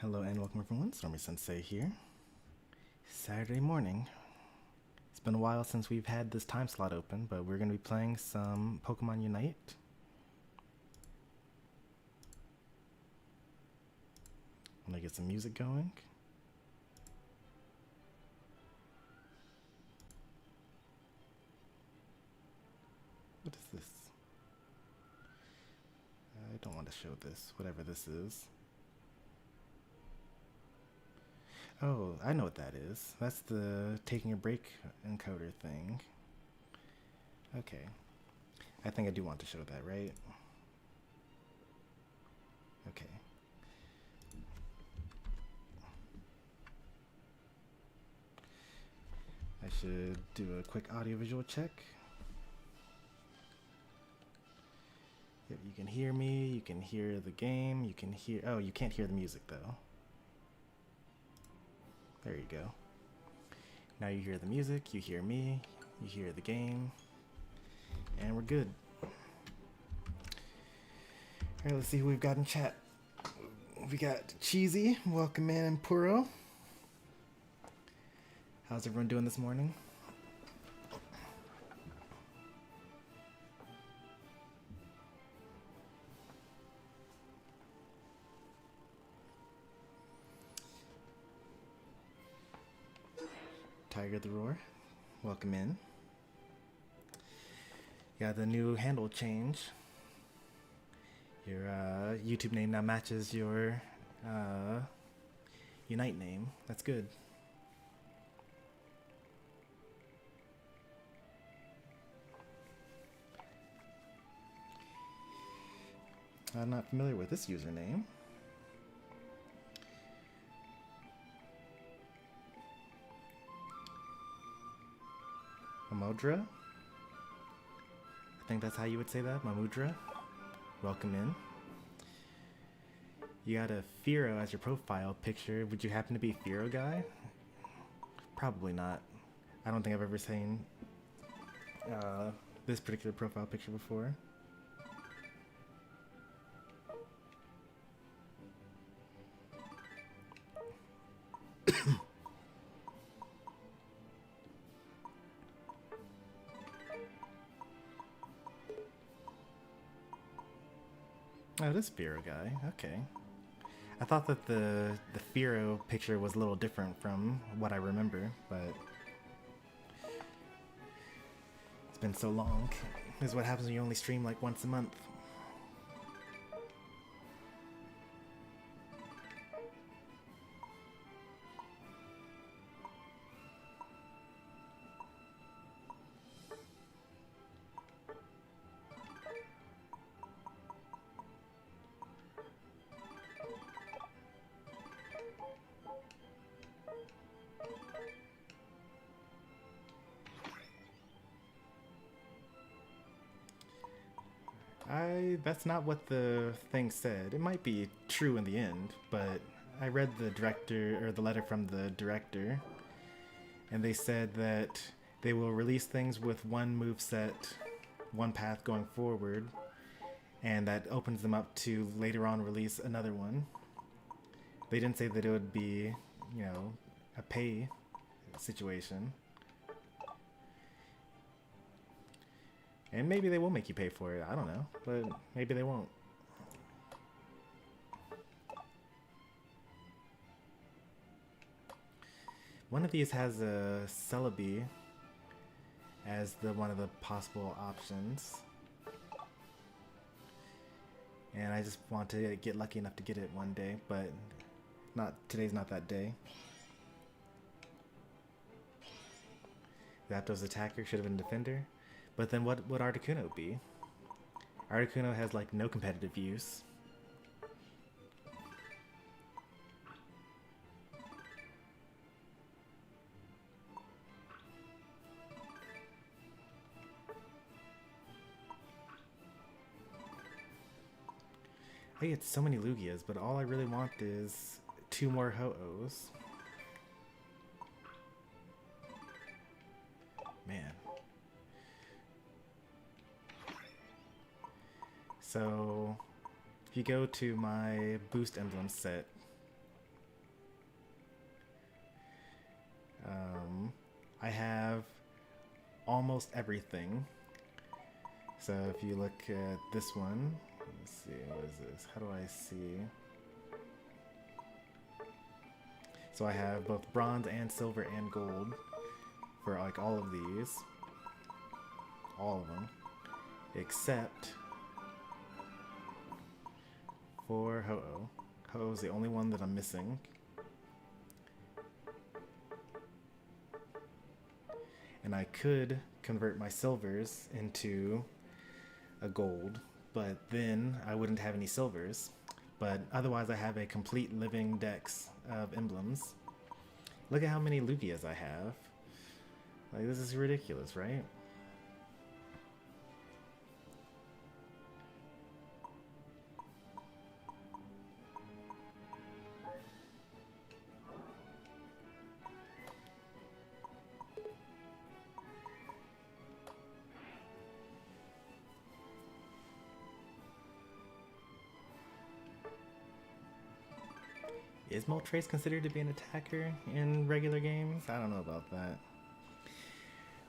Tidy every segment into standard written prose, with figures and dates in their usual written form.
Hello and welcome everyone, Stormy Sensei here. Saturday morning. It's been a while since we've had this time slot open, but we're going to be playing some Pokemon Unite. I'm going to get some music going. What is this? I don't want to show this, whatever this is. Oh, I know what that is. That's the taking a break encoder thing. Okay. I think I do want to show that, right? Okay. I should do a quick audio-visual check. Yep, you can hear me, you can hear the game, you can hear... Oh, you can't hear the music, though. There you go. Now you hear the music, you hear me, you hear the game, and we're good. Alright, let's see who we've got in chat. We got Cheesy, welcome in, and Puro. How's everyone doing this morning? Tiger the Roar, welcome in. Got the new handle change. Your YouTube name now matches your Unite name. That's good. I'm not familiar with this username. Mamudra? I think that's how you would say that, Mamudra. Welcome in. You got a Firo as your profile picture. Would you happen to be a Firo guy? Probably not. I don't think I've ever seen this particular profile picture before. Oh, this Firo guy. Okay. I thought that the Firo picture was a little different from what I remember, but it's been so long. This is what happens when you only stream like once a month. That's not what the thing said. It might be true in the end, but I read the director, or the letter from the director, and they said that they will release things with one moveset, one path going forward, and that opens them up to later on release another one. They didn't say that it would be, you know, a pay situation. And maybe they will make you pay for it, I don't know, but maybe they won't. One of these has a Celebi as one of the possible options. And I just want to get lucky enough to get it one day, but today's not that day. Zapdos attacker should have been defender. But then what would Articuno be? Articuno has like no competitive use. I get so many Lugias, but all I really want is 2 more Ho-Ohs. Man. So if you go to my boost emblem set, have almost everything. So if you look at this one, let's see, what is this? How do I see? So I have both bronze and silver and gold for like all of these. All of them. Except for Ho-Oh. Ho-Oh's the only one that I'm missing. And I could convert my silvers into a gold, but then I wouldn't have any silvers. But otherwise I have a complete living dex of emblems. Look at how many Lugias I have. Like, this is ridiculous, right? Is Moltres considered to be an attacker in regular games? I don't know about that.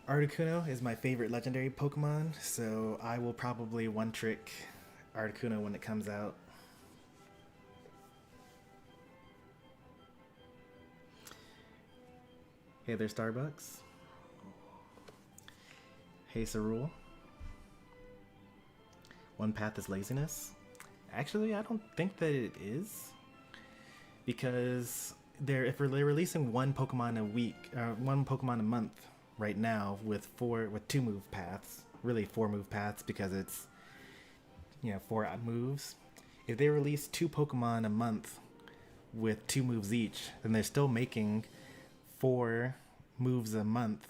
Articuno is my favorite legendary Pokemon, so I will probably one-trick Articuno when it comes out. Hey there, Starbucks. Hey, Cerule. One path is laziness. Actually, I don't think that it is. Because if they're releasing one Pokemon a week, one Pokemon a month right now with 2 move paths, really 4 move paths because it's 4 moves. If they release 2 Pokemon a month with 2 moves each, then they're still making 4 moves a month.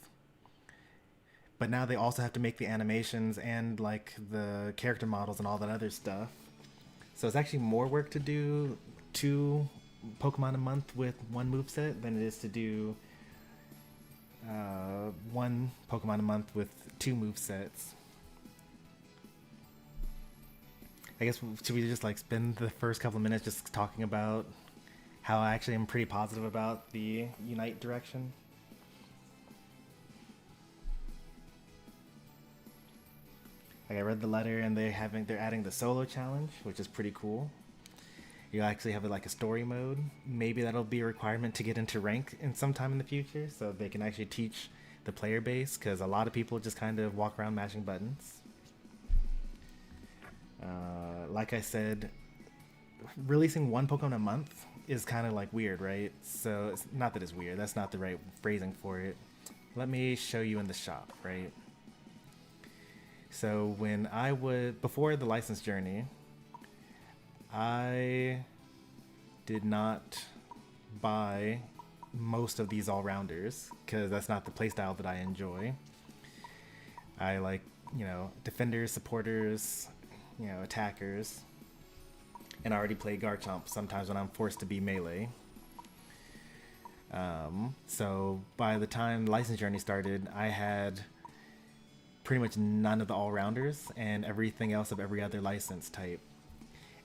But now they also have to make the animations and like the character models and all that other stuff. So it's actually more work to do 2 Pokemon a month with 1 moveset than it is to do 1 Pokemon a month with 2 movesets. I guess, should we just like spend the first couple of minutes just talking about how I actually am pretty positive about the Unite direction? Like, I read the letter and they're adding the solo challenge, which is pretty cool. You actually have like a story mode. Maybe that'll be a requirement to get into rank in sometime in the future, so they can actually teach the player base, because a lot of people just kind of walk around mashing buttons. Like I said, releasing 1 Pokemon a month is kind of like weird, right? So it's not that it's weird. That's not the right phrasing for it. Let me show you in the shop, right? So when before the license journey, I did not buy most of these all-rounders because that's not the playstyle that I enjoy. I like, defenders, supporters, attackers, and I already play Garchomp sometimes when I'm forced to be melee. So by the time the license journey started, I had pretty much none of the all-rounders and everything else of every other license type.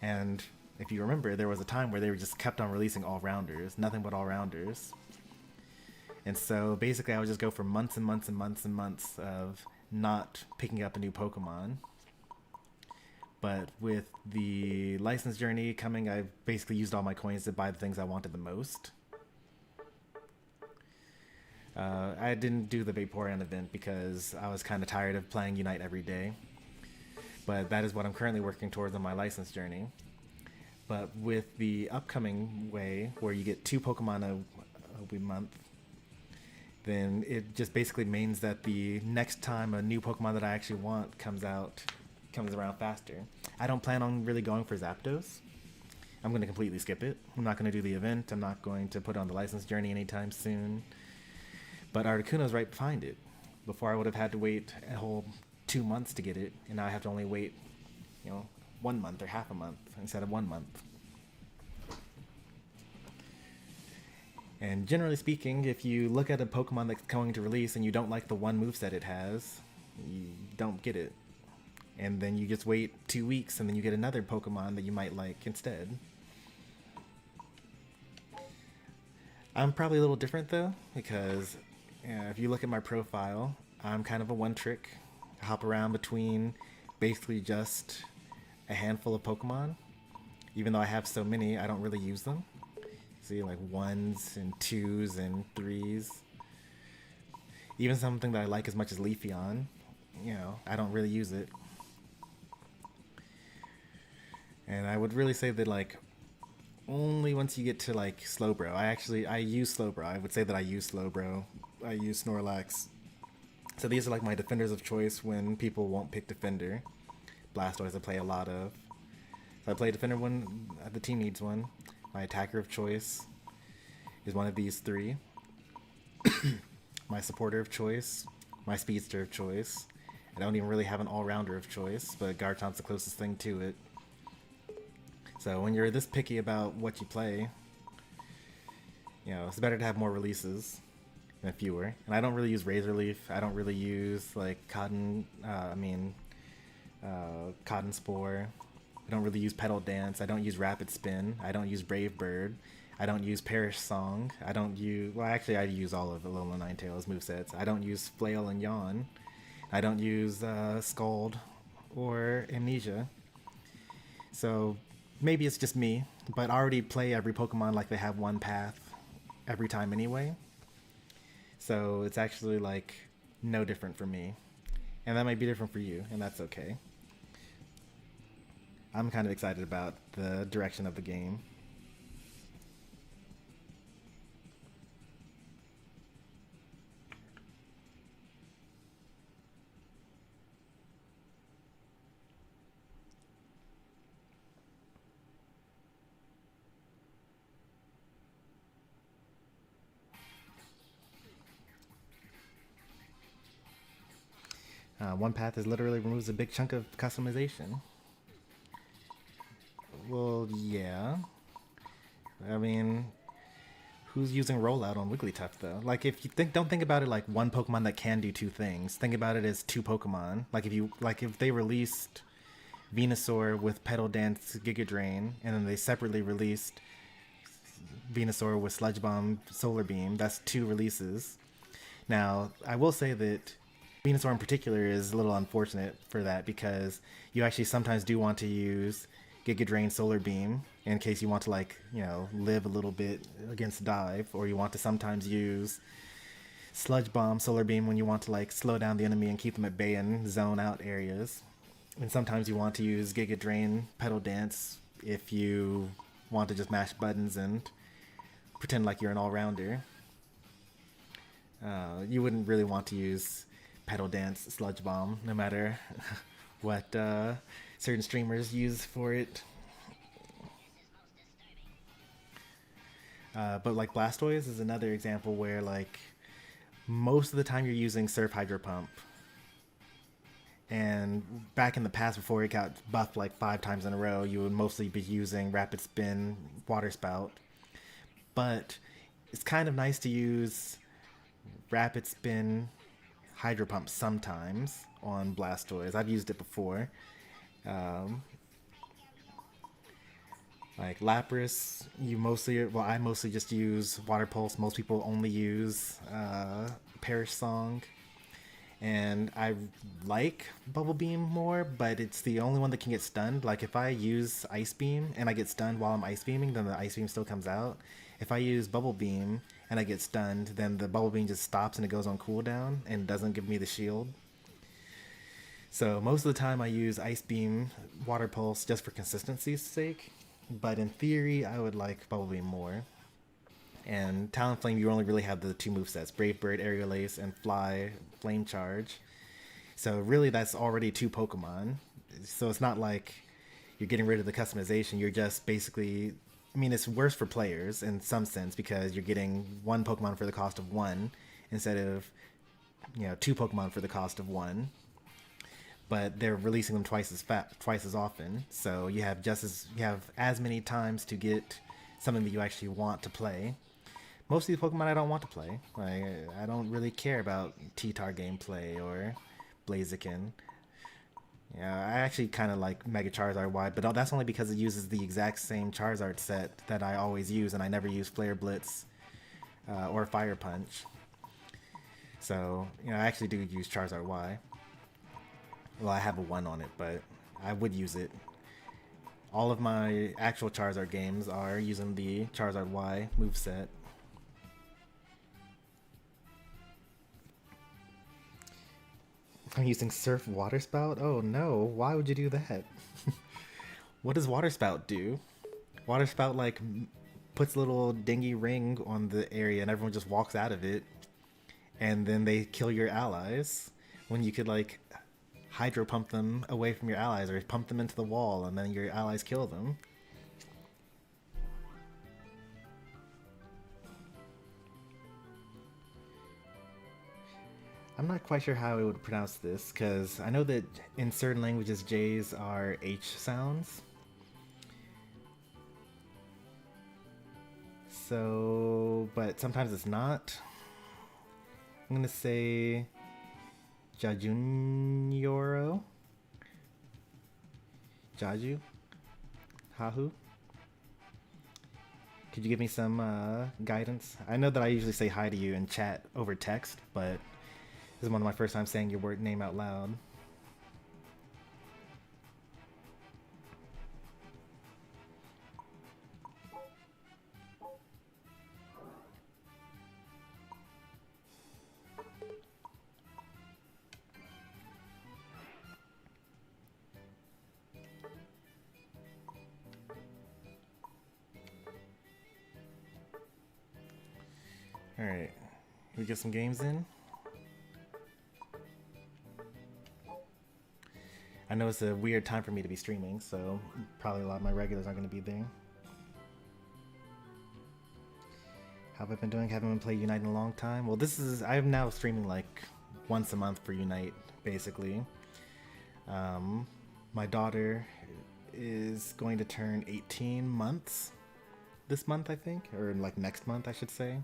And if you remember, there was a time where they just kept on releasing all-rounders, nothing but all-rounders. And so basically I would just go for months and months and months and months of not picking up a new Pokemon. But with the license journey coming, I basically used all my coins to buy the things I wanted the most. I didn't do the Vaporeon event because I was kind of tired of playing Unite every day. But that is what I'm currently working towards on my license journey. But with the upcoming way, where you get 2 Pokemon a month, then it just basically means that the next time a new Pokemon that I actually want comes around faster. I don't plan on really going for Zapdos. I'm going to completely skip it. I'm not going to do the event. I'm not going to put it on the license journey anytime soon. But Articuno's right behind it. Before I would have had to wait a whole 2 months to get it, and now I have to only wait, 1 month or half a month instead of 1 month. And generally speaking, if you look at a Pokemon that's going to release and you don't like the 1 moveset it has, you don't get it. And then you just wait 2 weeks and then you get another Pokemon that you might like instead. I'm probably a little different though, because If you look at my profile, I'm kind of a one-trick. I hop around between basically just a handful of Pokemon. Even though I have so many, I don't really use them. See, like 1s and 2s and 3s. Even something that I like as much as Leafeon, I don't really use it. And I would really say that, like, only once you get to, like, Slowbro. I use Slowbro. I would say that I use Slowbro. I use Snorlax. So these are, like, my defenders of choice when people won't pick defender. Blastoise I play a lot of. So I play defender when the team needs one. My attacker of choice is one of these three. My supporter of choice, my speedster of choice. I don't even really have an all-rounder of choice, but Garchomp's the closest thing to it. So when you're this picky about what you play, it's better to have more releases than fewer. And I don't really use Razor Leaf. I don't really use like Cotton Spore. I don't really use Petal Dance. I don't use Rapid Spin. I don't use Brave Bird. I don't use Perish Song. I don't use... Well, actually, I use all of the little Ninetales movesets. I don't use Flail and Yawn. I don't use Scald or Amnesia. So maybe it's just me, but I already play every Pokemon like they have one path every time anyway. So it's actually like no different for me. And that might be different for you, and that's okay. I'm kind of excited about the direction of the game. One path is literally removes a big chunk of customization. Well, yeah. I mean, who's using rollout on Wigglytuff though? Like, if you don't think about it like one Pokemon that can do two things. Think about it as two Pokemon. If they released Venusaur with Petal Dance, Giga Drain, and then they separately released Venusaur with Sludge Bomb, Solar Beam. That's two releases. Now, I will say that Venusaur in particular is a little unfortunate for that because you actually sometimes do want to use Giga Drain, Solar Beam in case you want to live a little bit against dive, or you want to sometimes use Sludge Bomb, Solar Beam when you want to slow down the enemy and keep them at bay and zone out areas. And sometimes you want to use Giga Drain, Petal Dance if you want to just mash buttons and pretend like you're an all-rounder. You wouldn't really want to use Petal Dance, Sludge Bomb, no matter what certain streamers use for it. But like Blastoise is another example where most of the time you're using Surf Hydro Pump. And back in the past, before it got buffed 5 times in a row, you would mostly be using Rapid Spin, Water Spout. But it's kind of nice to use Rapid Spin, Hydro Pump sometimes on Blastoise. I've used it before. Like Lapras, I mostly just use Water Pulse. Most people only use Perish Song. And I like Bubble Beam more, but it's the only one that can get stunned. Like if I use Ice Beam and I get stunned while I'm Ice Beaming, then the Ice Beam still comes out. If I use Bubble Beam and I get stunned, then the Bubble Beam just stops and it goes on cooldown and doesn't give me the shield. So most of the time I use Ice Beam, Water Pulse just for consistency's sake. But in theory, I would like Bubble Beam more. And Talonflame, you only really have the 2 movesets, Brave Bird, Aerial Ace, and Fly, Flame Charge. So really that's already 2 Pokemon. So it's not like you're getting rid of the customization, you're just basically... I mean, it's worse for players in some sense because you're getting 1 Pokemon for the cost of 1 instead of, 2 Pokemon for the cost of 1. But they're releasing them twice as often, so you have as many times to get something that you actually want to play. Most of these Pokemon I don't want to play. I don't really care about T-Tar gameplay or Blaziken. Yeah, I actually kind of like Mega Charizard Y, but that's only because it uses the exact same Charizard set that I always use, and I never use Flare Blitz or Fire Punch. So, you know, I actually do use Charizard Y. Well, I have a 1 on it, but I would use it. All of my actual Charizard games are using the Charizard Y moveset. I'm using Surf Water Spout? Oh no, why would you do that? What does Water Spout do? Water Spout, like, puts a little dingy ring on the area and everyone just walks out of it. And then they kill your allies. When you could, like, hydro pump them away from your allies or pump them into the wall and then your allies kill them. I'm not quite sure how I would pronounce this because I know that in certain languages J's are H sounds. So, but sometimes it's not. I'm gonna say Jajunyoro. Jaju? Hahu? Could you give me some guidance? I know that I usually say hi to you in chat over text, but this is one of my first times saying your word name out loud. Alright, we get some games in. I know it's a weird time for me to be streaming, so probably a lot of my regulars aren't going to be there. How have I been doing? Haven't been playing Unite in a long time. Well, I'm now streaming like once a month for Unite, basically. My daughter is going to turn 18 months this month, I think, or like next month, I should say.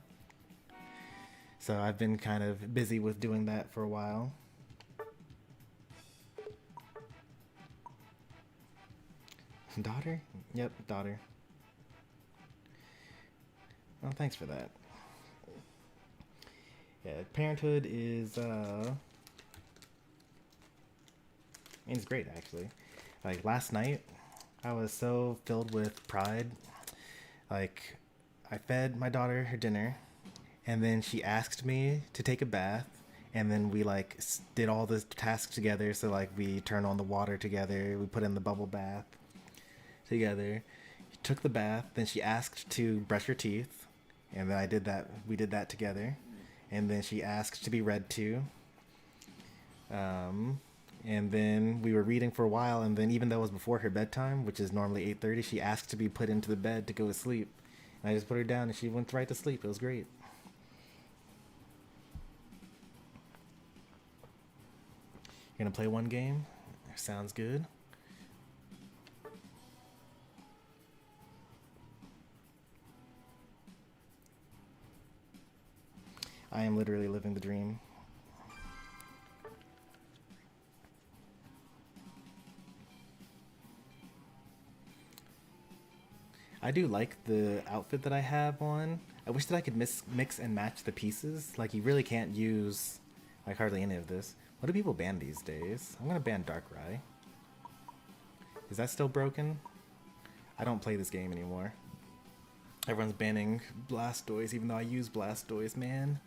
So I've been kind of busy with doing that for a while. Daughter? Yep, daughter. Well, thanks for that. Yeah, parenthood is, it's great, actually. Like, last night, I was so filled with pride. Like, I fed my daughter her dinner, and then she asked me to take a bath, and then we, like, did all the tasks together. So, like, we turned on the water together, we put in the bubble bath together, took the bath, then she asked to brush her teeth, and then I did that. We did that together, and then she asked to be read to, and then we were reading for a while, and then even though it was before her bedtime, which is normally 8:30, she asked to be put into the bed to go to sleep, and I just put her down and she went right to sleep. It was great. You're gonna play one game? Sounds good. I am literally living the dream. I do like the outfit that I have on. I wish that I could mix and match the pieces. Like, you really can't use, like, hardly any of this. What do people ban these days? I'm gonna ban Darkrai. Is that still broken? I don't play this game anymore. Everyone's banning Blastoise, even though I use Blastoise, man.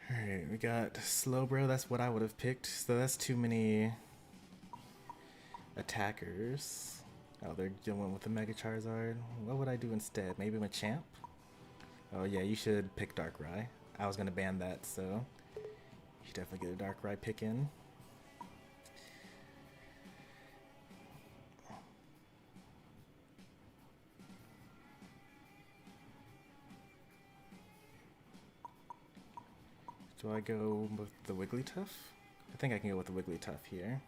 Alright, we got Slowbro. That's what I would have picked. So that's too many attackers. Oh, they're dealing with the Mega Charizard. What would I do instead? Maybe Machamp? Oh yeah, you should pick Darkrai. I was gonna ban that, so you should definitely get a Darkrai pick in. Do I go with the Wigglytuff? I think I can go with the Wigglytuff here.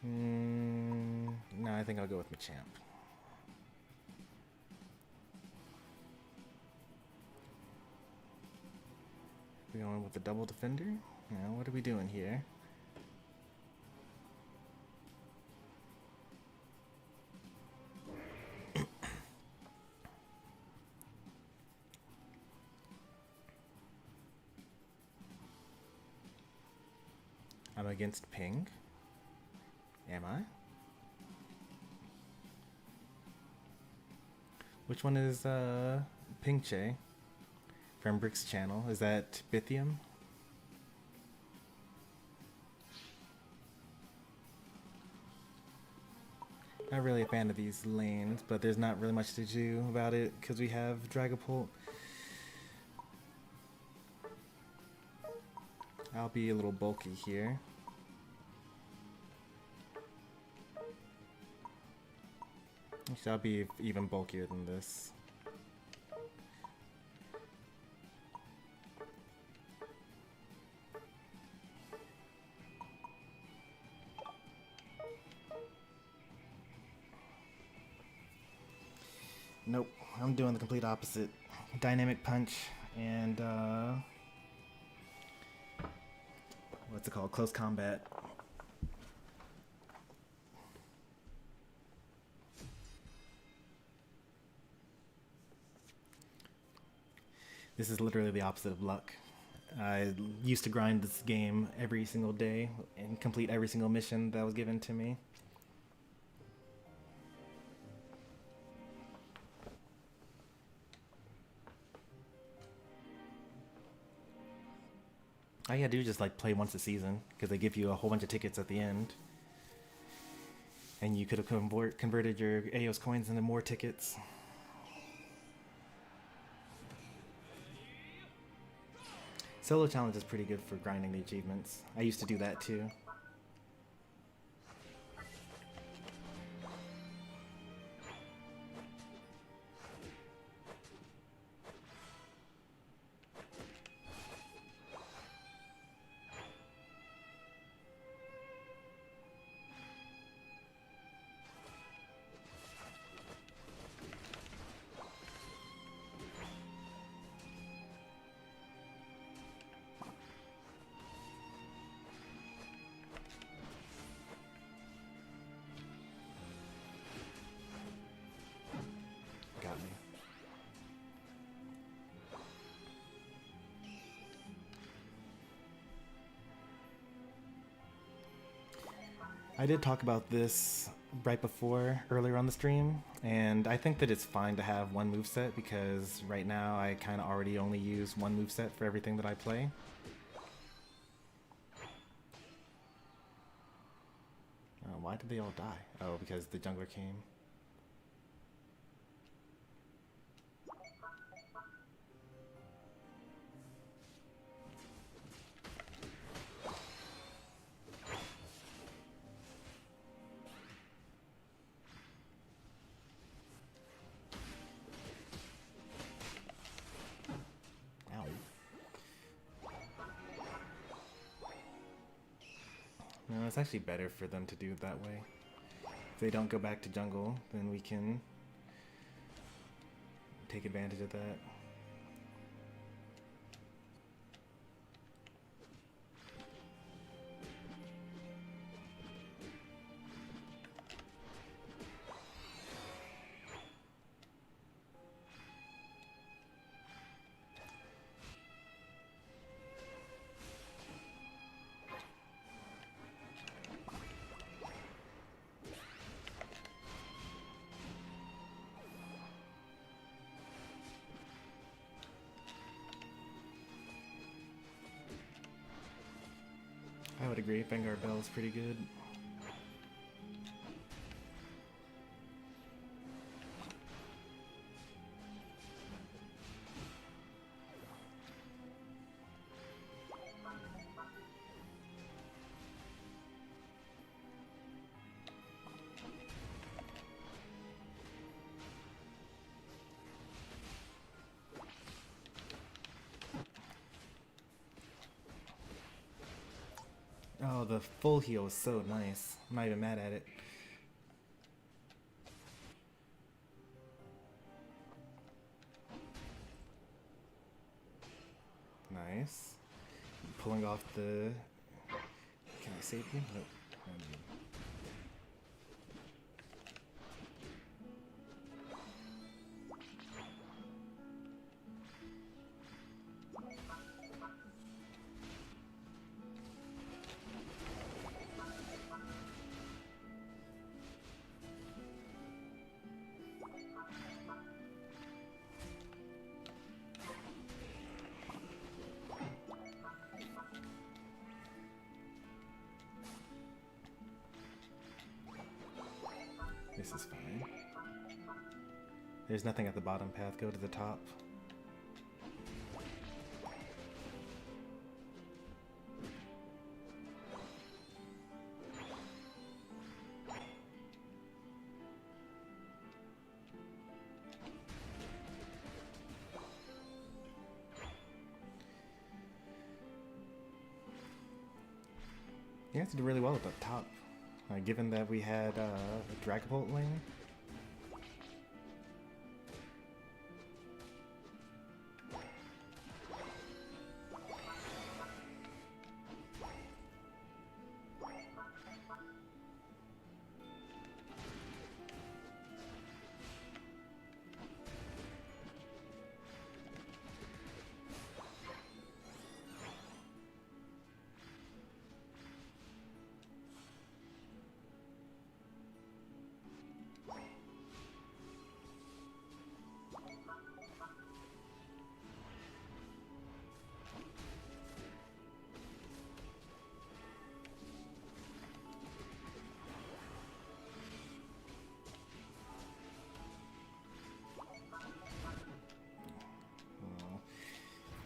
No, I think I'll go with Machamp. We're going with the double defender. Now, what are we doing here? I'm against ping. Am I? Which one is Pingche from Brick's channel? Is that Bithium? Not really a fan of these lanes, but there's not really much to do about it because we have Dragapult. I'll be a little bulky here. Actually, I'll be even bulkier than this. Nope, I'm doing the complete opposite. Dynamic punch and what's it called? Close combat. This is literally the opposite of luck. I used to grind this game every single day and complete every single mission that was given to me. All you gotta do is just like play once a season because they give you a whole bunch of tickets at the end. And you could have converted your AOS coins into more tickets. Solo challenge is pretty good for grinding the achievements. I used to do that too. I did talk about this right before, earlier on the stream, and I think that it's fine to have one moveset because right now I kind of already only use one moveset for everything that I play. Why did they all die? Oh, because the jungler came. No, it's actually better for them to do it that way. If they don't go back to jungle, then we can take advantage of that. I would agree, Vanguard Bell is pretty good. Oh, the full heal is so nice. I'm not even mad at it. Nice. pulling off the... Can I save you? Nope. This is fine. There's nothing at the bottom path. Go to the top. You have to do really well at the top. Given that we had a Dragapult lane.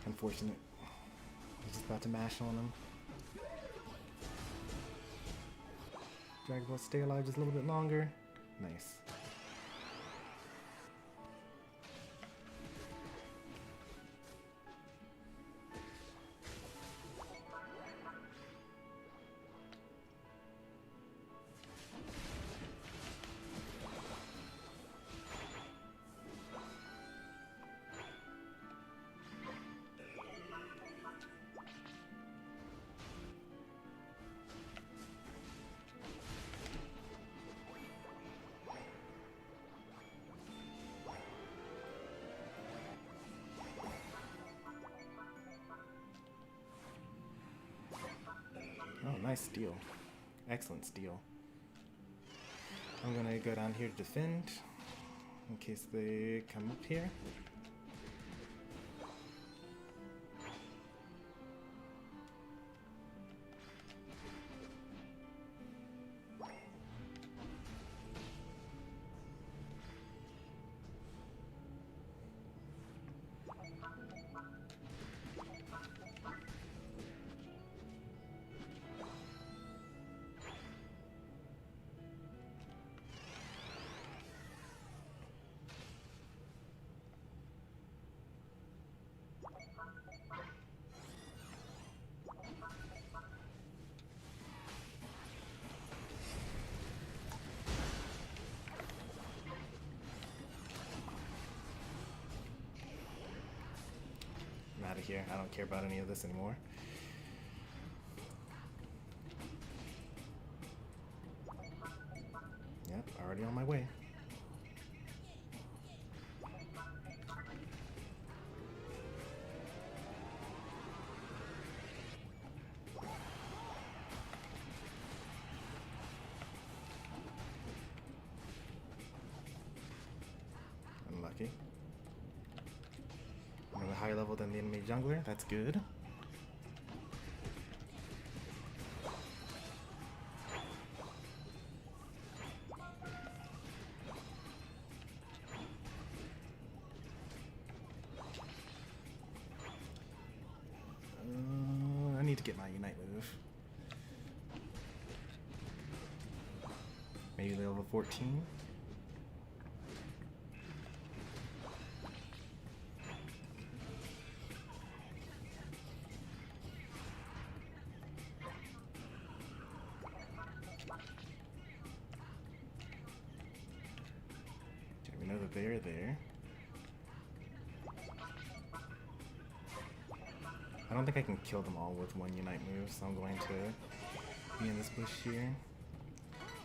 Unfortunate. I was just about to mash on him. Dragapult stay alive just a little bit longer. Nice. Oh, nice steal. Excellent steal. I'm gonna go down here to defend in case they come up here. Out of here. I don't care about any of this anymore. Yep, already on my way. Unlucky. I'm at a higher level than the enemy jungler. That's good. I need to get my Unite move. Maybe level 14. They're there. I don't think I can kill them all with one Unite move, so I'm going to be in this bush here.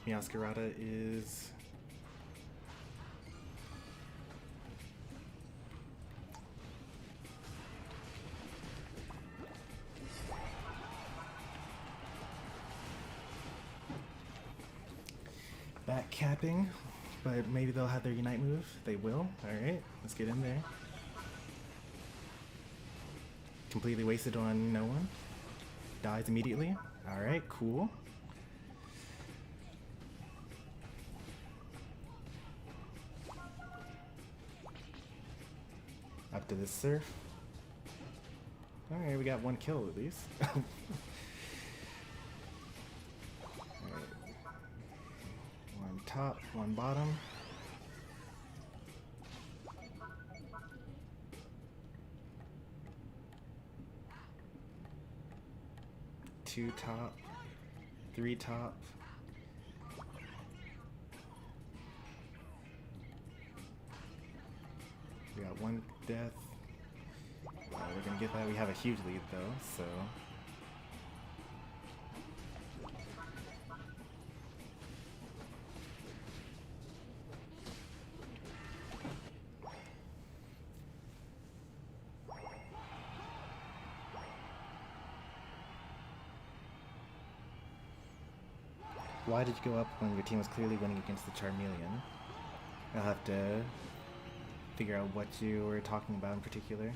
Meowscarada is... back capping, but maybe they'll have their Unite move. They will. Alright, let's get in there. Completely wasted on no one. Dies immediately. Alright, cool. Up to the surf. Alright, we got one kill at least. One top, one bottom. Two top, three top. We got one death. We're gonna get that. We have a huge lead though, so. Why did you go up when your team was clearly winning against the Charmeleon? I'll have to figure out what you were talking about in particular.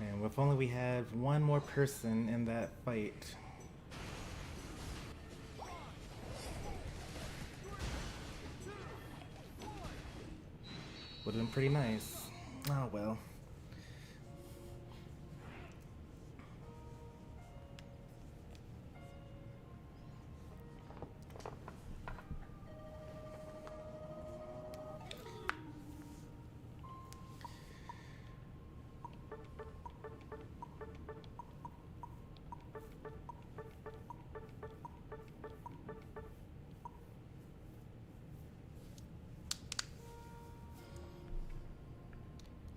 And if only we had one more person in that fight. Would have been pretty nice. Oh well.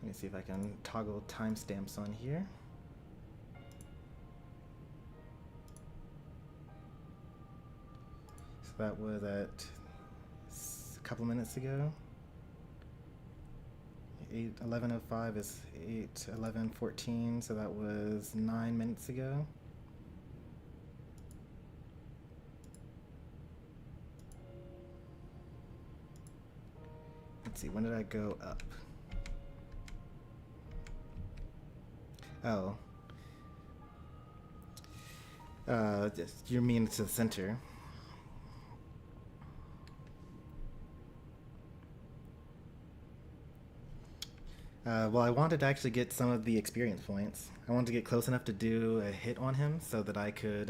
Let me see if I can toggle timestamps on here. So that was at a couple minutes ago. 8:11:05 is 8:11:14, so that was 9 minutes ago. Let's see, when did I go up? Oh. You mean to the center. Well, I wanted to actually get some of the experience points. I wanted to get close enough to do a hit on him so that I could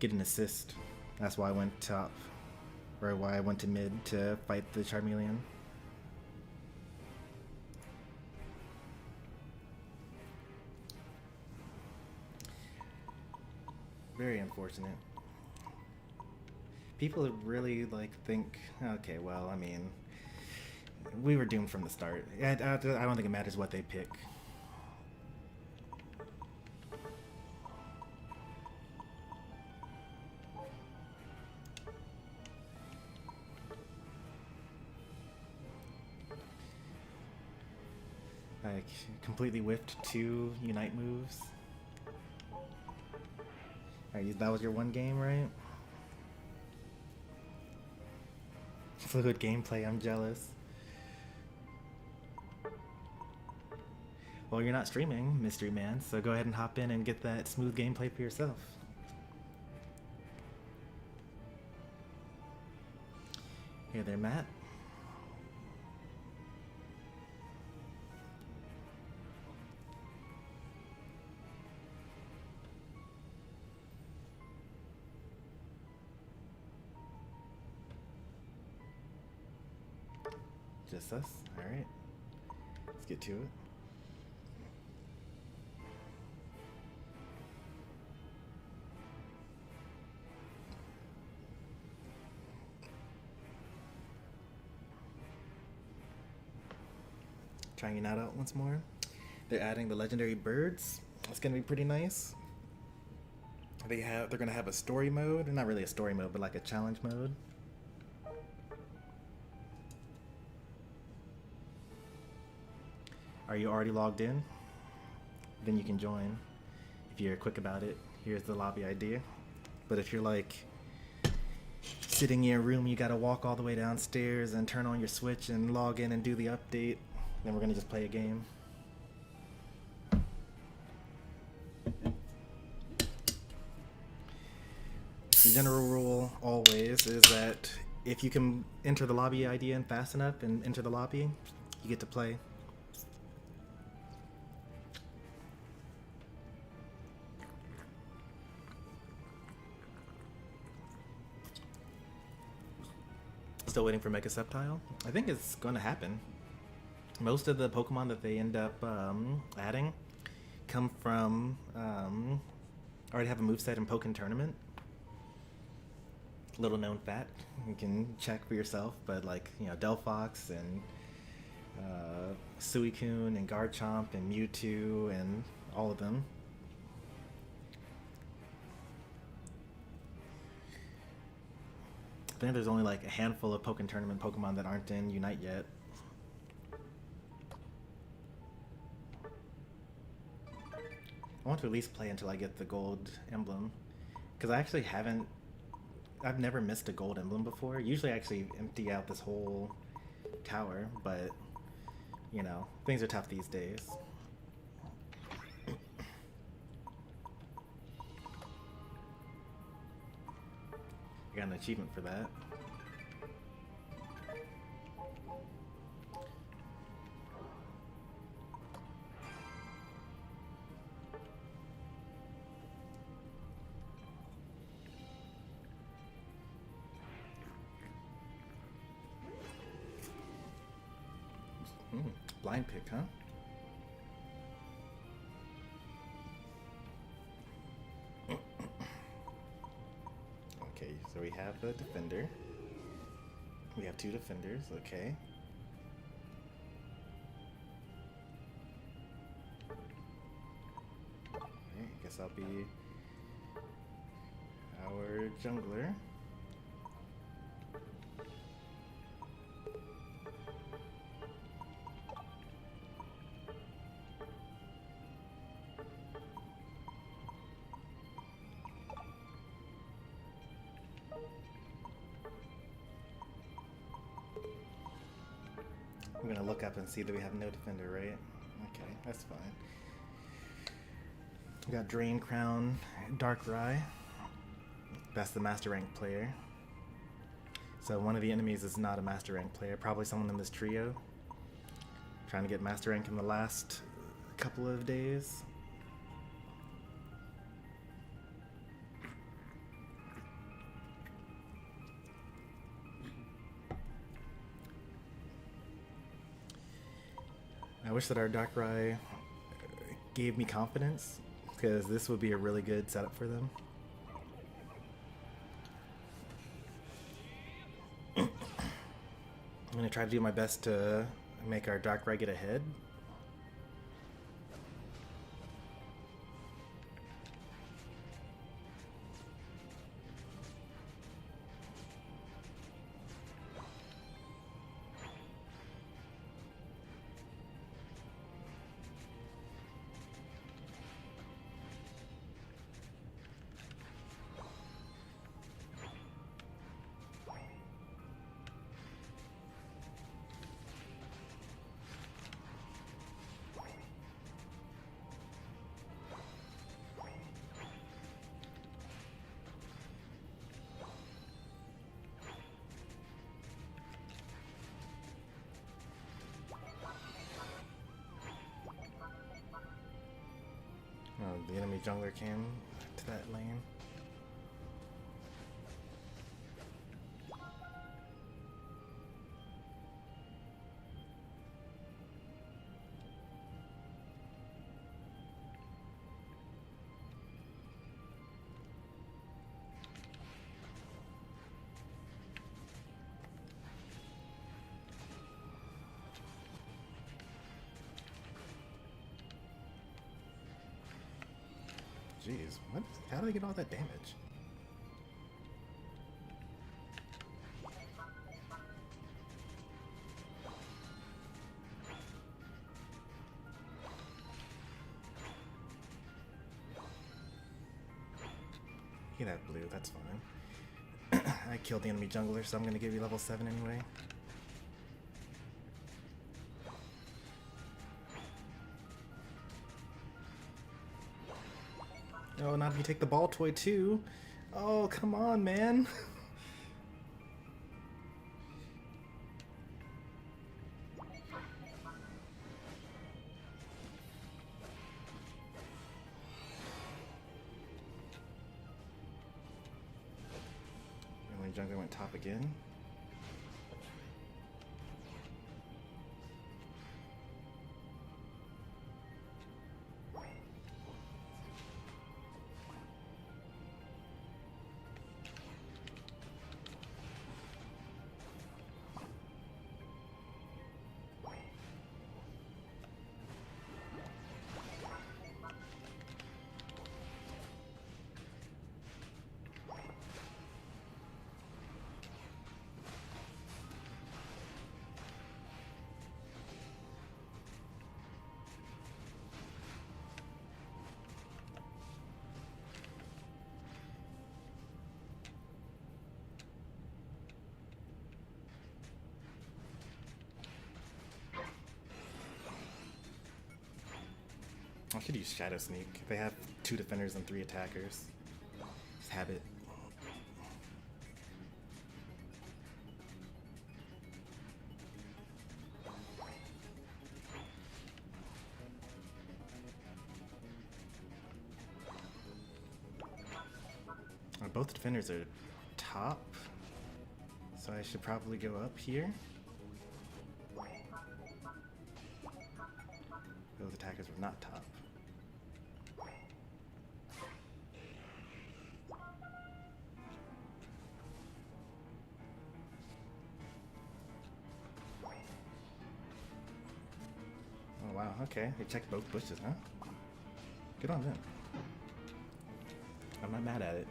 get an assist. That's why I went top, or why I went to mid to fight the Charmeleon. Very unfortunate. People really think, okay, well, I mean, we were doomed from the start. I don't think it matters what they pick. I completely whiffed 2 Unite moves. That was your one game, right? Fluid gameplay, I'm jealous. Well, you're not streaming, Mystery Man, so go ahead and hop in and get that smooth gameplay for yourself. Hey there, Matt. Just us? Alright. Let's get to it. trying it out once more. They're adding the legendary birds. It's gonna be pretty nice. They're gonna have a story mode, not really a story mode, but like a challenge mode. Are you already logged in? Then you can join. If you're quick about it, here's the lobby idea. But if you're like sitting in your room, you gotta walk all the way downstairs and turn on your Switch and log in and do the update, then we're gonna just play a game. The general rule always is that if you can enter the lobby ID in fast enough and enter the lobby, you get to play. Still waiting for Mega Sceptile. I think it's going to happen. Most of the Pokemon that they end up adding come from already have a moveset in Pokken Tournament. Little known fact, you can check for yourself, but like, you know, Delphox and Suicune and Garchomp and Mewtwo and all of them. I think there's only like a handful of Pokken Tournament Pokemon that aren't in Unite yet. I want to at least play until I get the gold emblem, because I actually haven't. I've never missed a gold emblem before. Usually I actually empty out this whole tower, but you know, things are tough these days. I got an achievement for that. Blind pick, huh? Okay, so we have the defender. We have two defenders, okay. Okay, I guess I'll be our jungler. I'm gonna look up and see that we have no defender, right? Okay, that's fine. We got Drain Crown, Darkrai. That's the Master Rank player. So one of the enemies is not a Master Rank player, probably someone in this trio. Trying to get Master Rank in the last couple of days. I wish that our Darkrai gave me confidence, because this would be a really good setup for them. I'm going to try to do my best to make our Darkrai get ahead. The enemy jungler came to that lane. jeez. What? How did I get all that damage? Get that blue, that's fine. I killed the enemy jungler, so I'm gonna give you level 7 anyway. Oh, not if you take the ball toy too. Oh, come on, man. Jungler went top again. I should use Shadow Sneak. They have 2 defenders and 3 attackers. Just have it. Both defenders are top, so I should probably go up here. Those attackers were not top. Oh wow, okay. They checked both bushes, huh? Good on them. I'm not mad at it.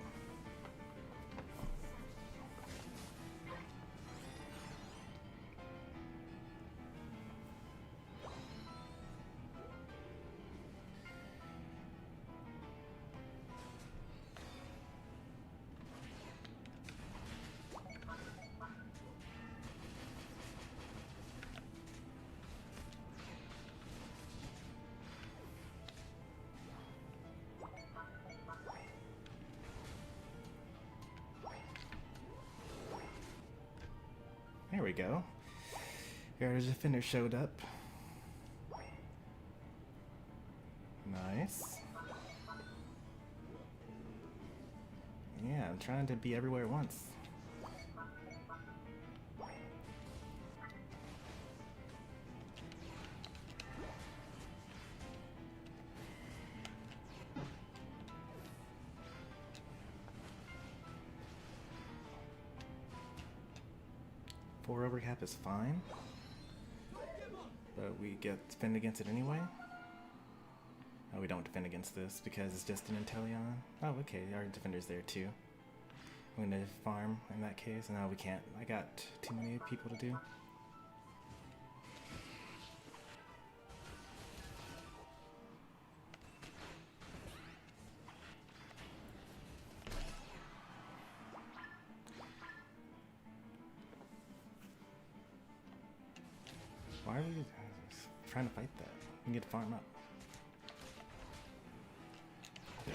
There we go. Our defender showed up. Nice. Yeah, I'm trying to be everywhere at once. Four overcap is fine, but we get defend against it anyway. Oh, we don't defend against this because it's just an Inteleon. Oh, okay, our defender's there too. I'm gonna farm in that case. No, we can't. I got too many people to do. Why are we trying to fight that? We need to farm up. Yeah.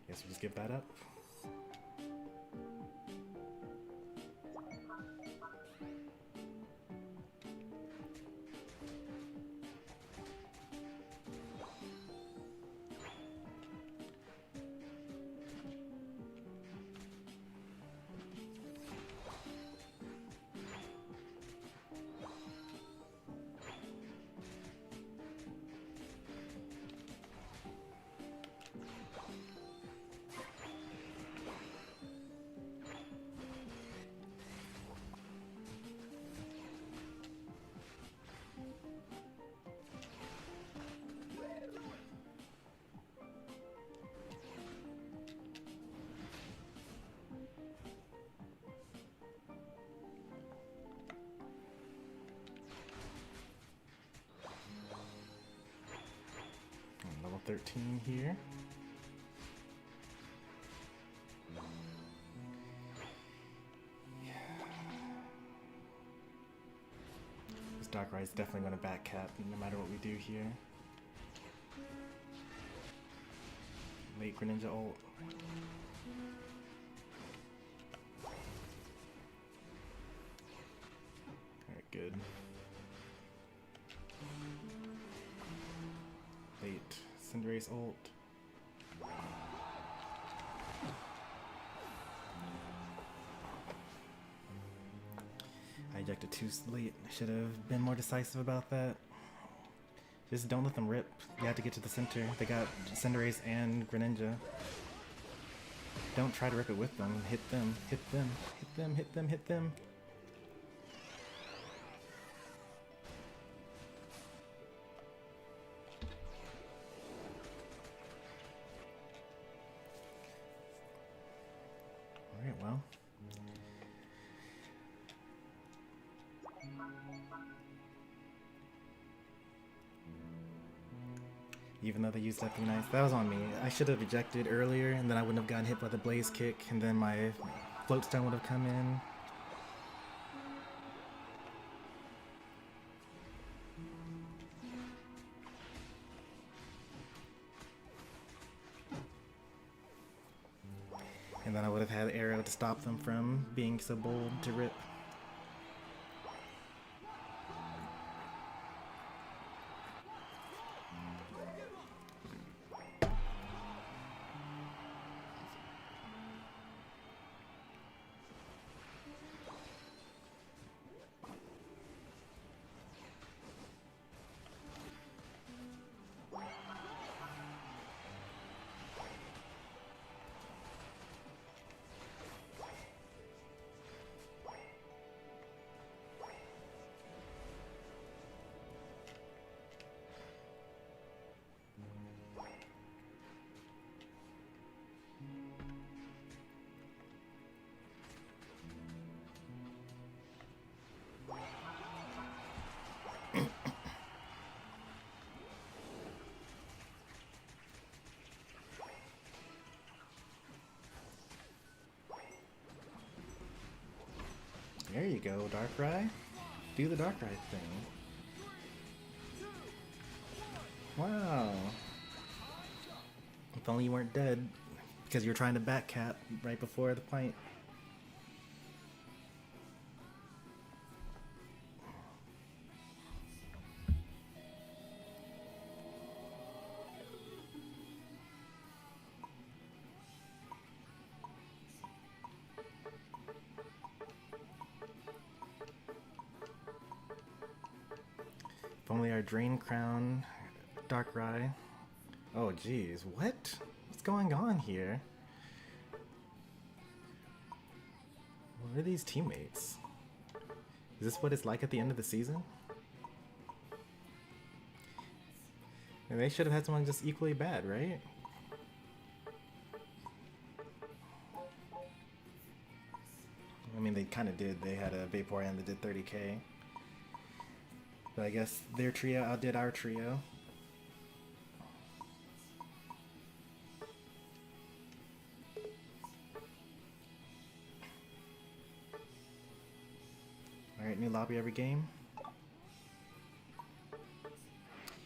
Guess we just give that up. 13 here. This Darkrai is definitely going to back cap no matter what we do here. Late Greninja ult. Alright, good. Late Cinderace ult. I ejected too late. I should have been more decisive about that. Just don't let them rip. You have to get to the center. They got Cinderace and Greninja. Don't try to rip it with them. Hit them. Hit them. Hit them. Hit them. Hit them. Alright, well. Even though they used that nice, that was on me. I should have ejected earlier, and then I wouldn't have gotten hit by the Blaze Kick, and then my Float Stone would have come in. And then I would have had Arrow to stop them from being so bold to rip. There you go, Darkrai. Do the Darkrai thing. Wow. If only you weren't dead, because you were trying to back cap right before the fight. If only our Drain Crown Darkrai. Oh geez, what? What's going on here? What are these teammates? Is this what it's like at the end of the season? And they should have had someone just equally bad, right? I mean, they kind of did. They had a Vaporeon that did 30k. But I guess their trio outdid our trio. Alright, new lobby every game.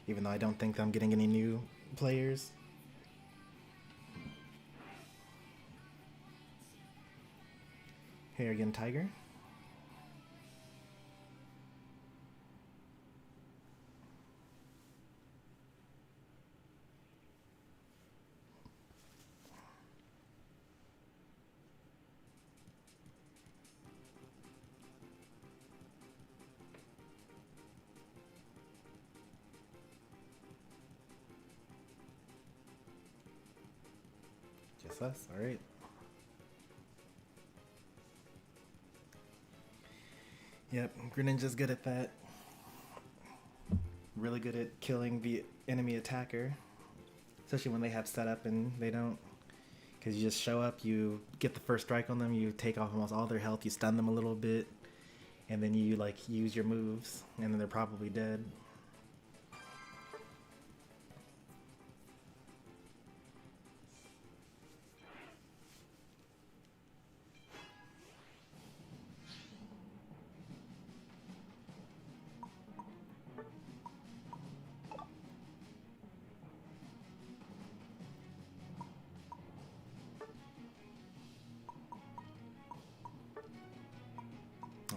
Even though I don't think I'm getting any new players. Here again, Tiger. Just us, alright. Yep, Greninja's good at that. Really good at killing the enemy attacker. Especially when they have setup and they don't. Because you just show up, you get the first strike on them, you take off almost all their health, you stun them a little bit, and then you like use your moves, and then they're probably dead.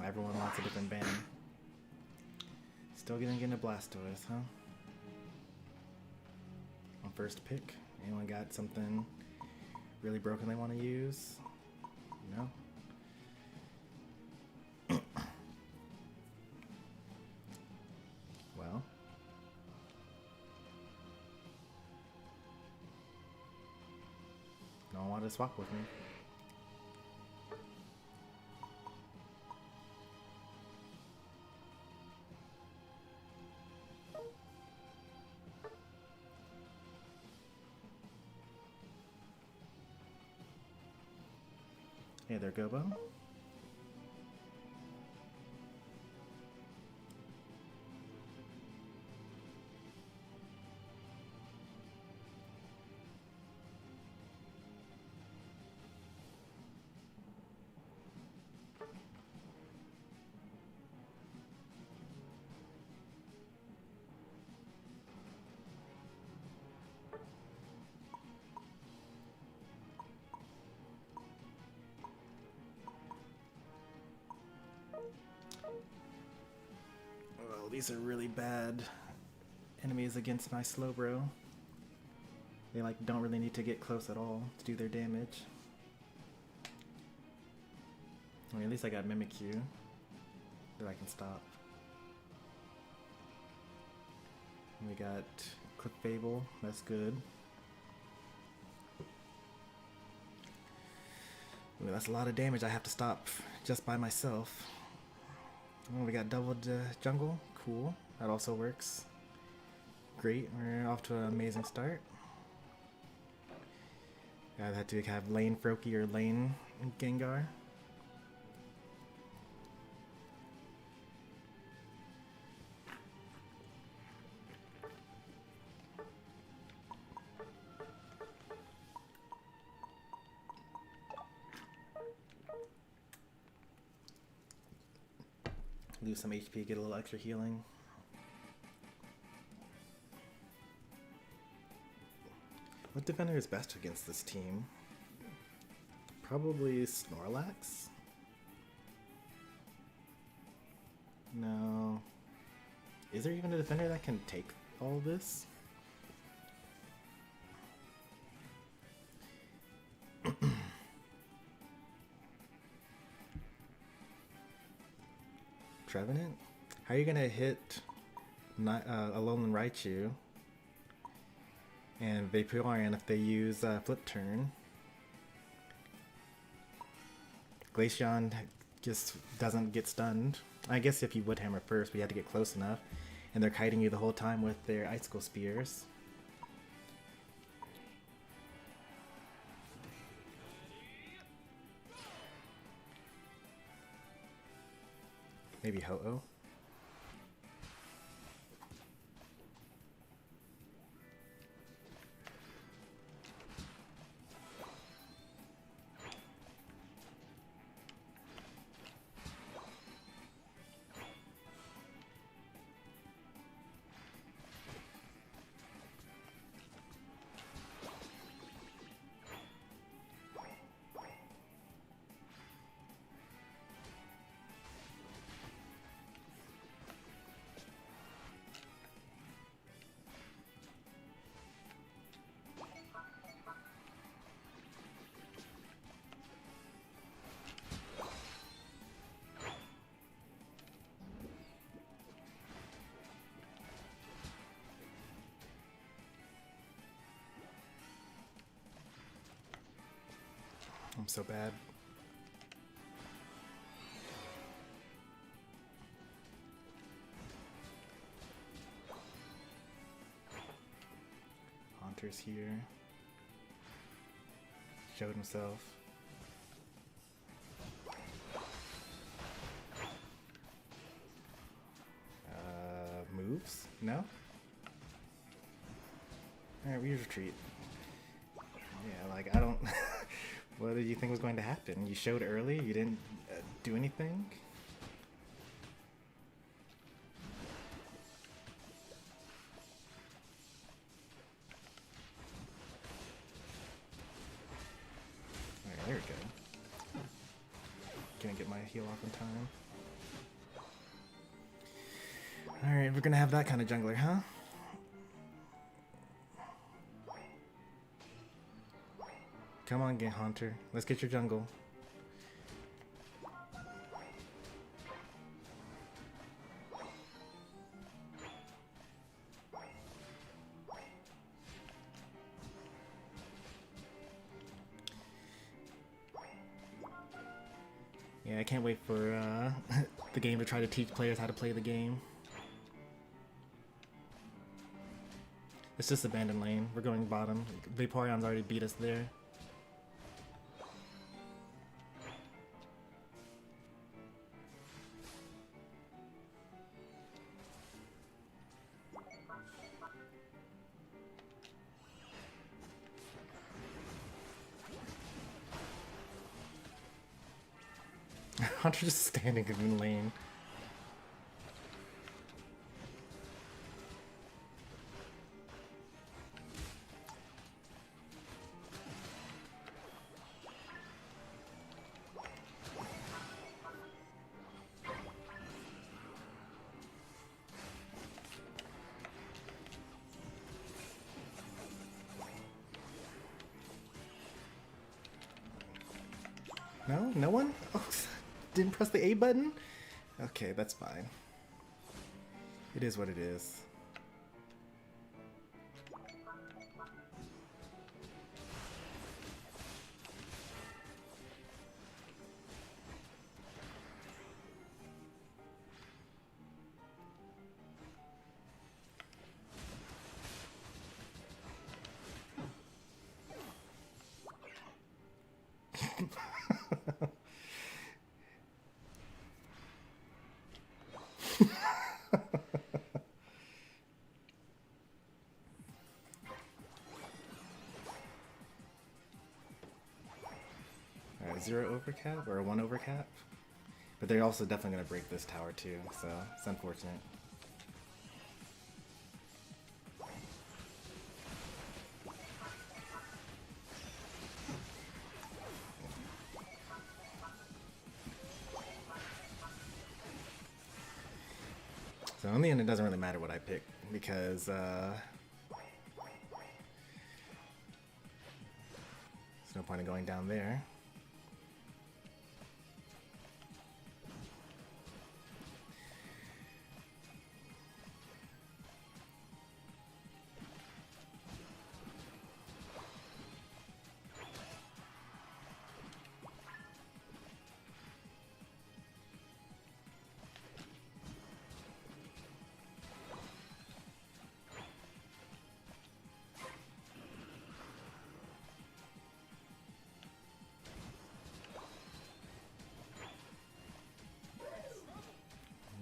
everyone wants a different ban. Still gonna get a Blastoise, huh? On first pick. Anyone got something really broken they want to use? No? Well. No one wanted to swap with me. Hey there, Gobo. Oh, these are really bad enemies against my Slowbro. They like don't really need to get close at all to do their damage. I mean, at least I got Mimikyu that I can stop. And we got Clefable, that's good. Ooh, that's a lot of damage I have to stop just by myself. Oh, we got doubled jungle, cool. That also works. Great, we're off to an amazing start. I had to have lane Froakie or lane Gengar. Lose some HP, get a little extra healing. What defender is best against this team? Probably Snorlax? No. Is there even a defender that can take all this? Trevenant? How are you gonna hit Alolan Raichu and Vaporeon if they use Flip Turn? Glaceon just doesn't get stunned. I guess if you would hammer first, we had to get close enough. And they're kiting you the whole time with their Icicle Spears. Maybe Ho-Oh? I'm so bad. Haunter's here. Showed himself. Moves? No? Alright, we retreat. Yeah, like, I don't... What did you think was going to happen? You showed early? You didn't do anything? Alright, there we go. Can I get my heal off in time? Alright, we're gonna have that kind of jungler, huh? Come on, get Haunter. Let's get your jungle. Yeah, I can't wait for the game to try to teach players how to play the game. It's just abandoned lane. We're going bottom. Vaporeon's already beat us there. Hunter just standing in the lane. No? No one? Oh, didn't press the A button? Okay, that's fine. It is what it is. Alright, 0 overcap or a 1 overcap? But they're also definitely going to break this tower too, so it's unfortunate. So in the end, it doesn't really matter what I pick, because there's no point in going down there.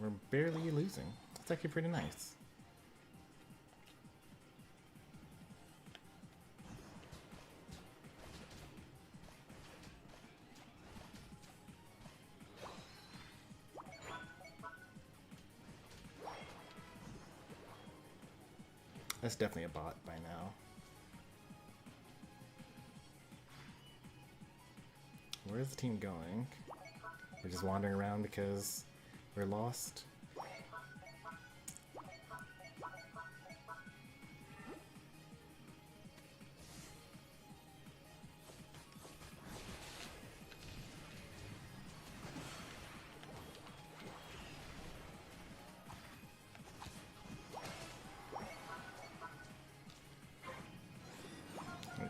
We're barely losing. It's actually pretty nice. That's definitely a bot by now. Where's the team going? We're just wandering around because we're lost.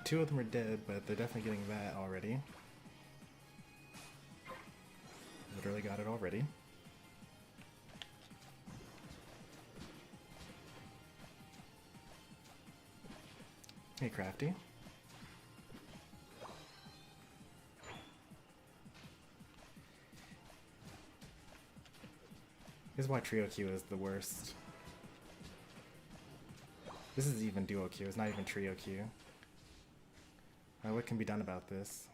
Two of them are dead, but they're definitely getting that already. Literally got it already. Hey, Crafty. This is why Trio Q is the worst. This is even Duo Q, it's not even Trio Q. What can be done about this?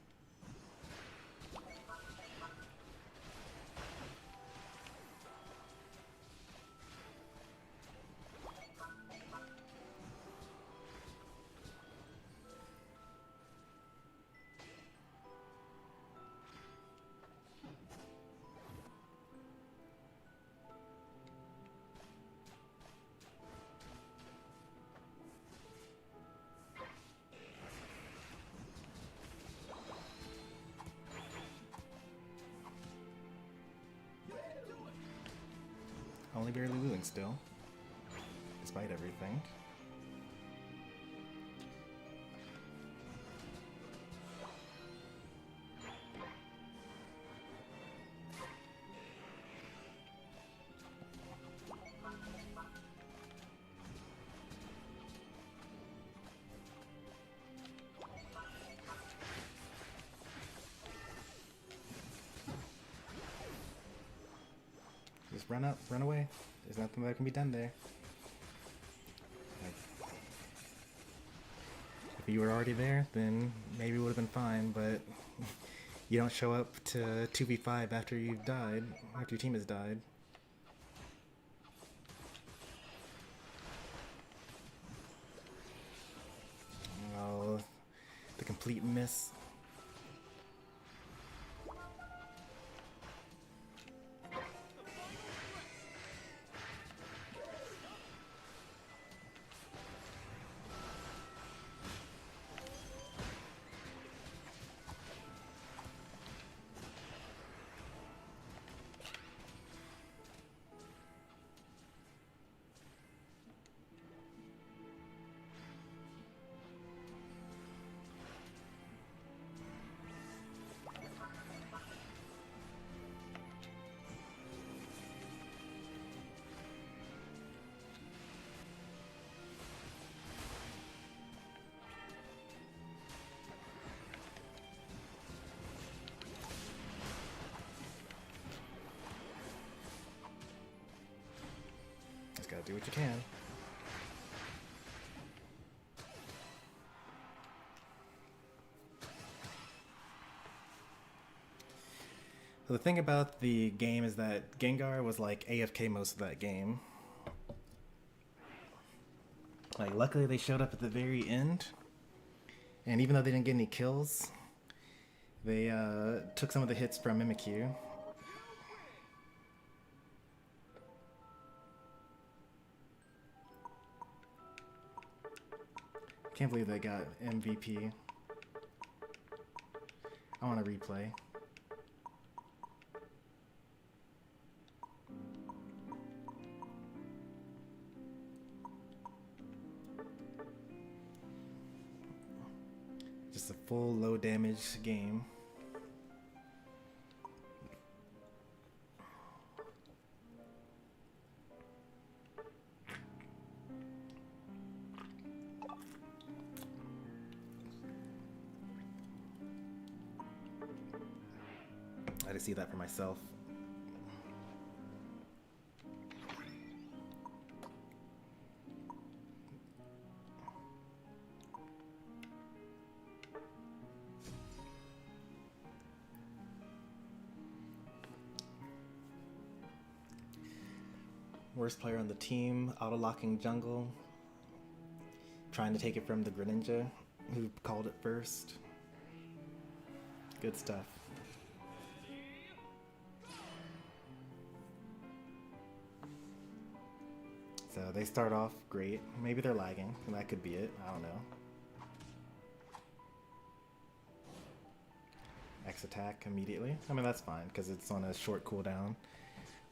only barely losing still, despite everything. Just run up, run away. There's nothing that can be done there. Like, if you were already there, then maybe it would have been fine, but you don't show up to 2v5 after you've died, after your team has died. Oh, the complete miss. Gotta do what you can. So the thing about the game is that Gengar was like AFK most of that game. Like, luckily they showed up at the very end, and even though they didn't get any kills, they took some of the hits from Mimikyu. Can't believe they got MVP. I want to replay. Just a full low damage game. I had to see that for myself. Worst player on the team, auto-locking jungle. Trying to take it from the Greninja, who called it first. Good stuff. So they start off great. Maybe they're lagging, and that could be it. I don't know. X attack immediately. I mean, that's fine, because it's on a short cooldown.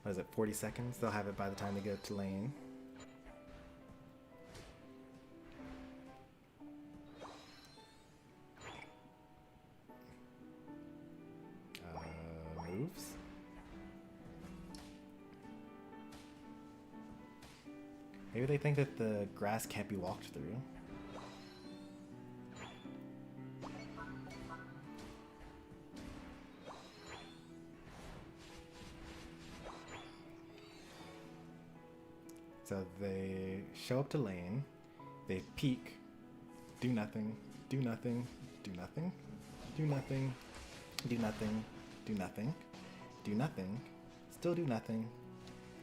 What is it, 40 seconds? They'll have it by the time they go to lane. Moves. Maybe they think that the grass can't be walked through. So they show up to lane, they peek, do nothing, do nothing, do nothing, do nothing, do nothing, do nothing, do nothing, still do nothing,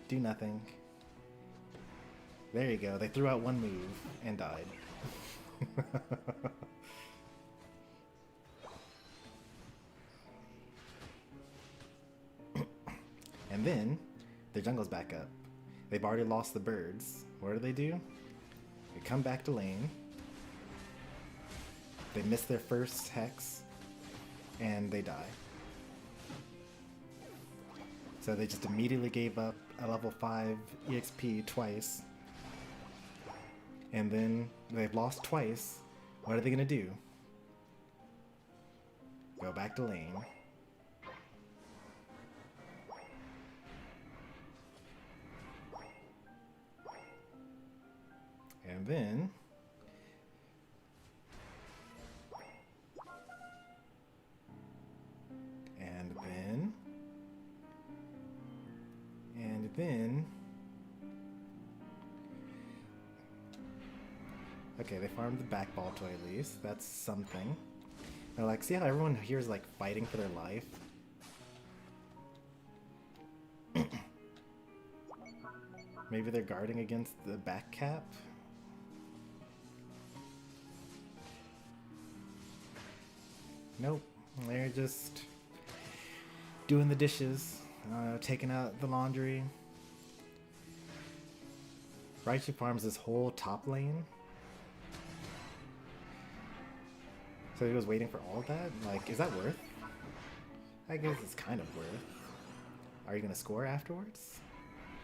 do nothing. There you go, they threw out one move and died. And then their jungle's back up. They've already lost the birds. What do? They come back to lane. They miss their first hex, and they die. So they just immediately gave up a level 5 EXP twice, and then they've lost twice, what are they gonna do? Go back to lane. And then okay, they farmed the back ball to at least. That's something. They're like, see how everyone here is like fighting for their life? Maybe they're guarding against the back cap? Nope, they're just doing the dishes, taking out the laundry. Raichu farms this whole top lane. So he was waiting for all of that? Like, is that worth? I guess it's kind of worth. Are you gonna score afterwards?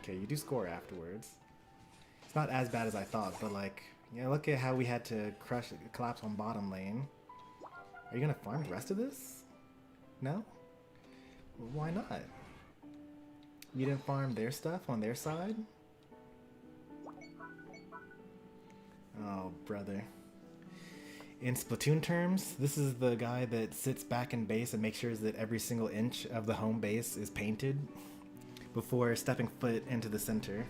Okay, you do score afterwards. It's not as bad as I thought, but like, yeah, look at how we had to collapse on bottom lane. Are you gonna farm the rest of this? No? Why not? You didn't farm their stuff on their side? Oh, brother. In Splatoon terms, this is the guy that sits back in base and makes sure that every single inch of the home base is painted before stepping foot into the center.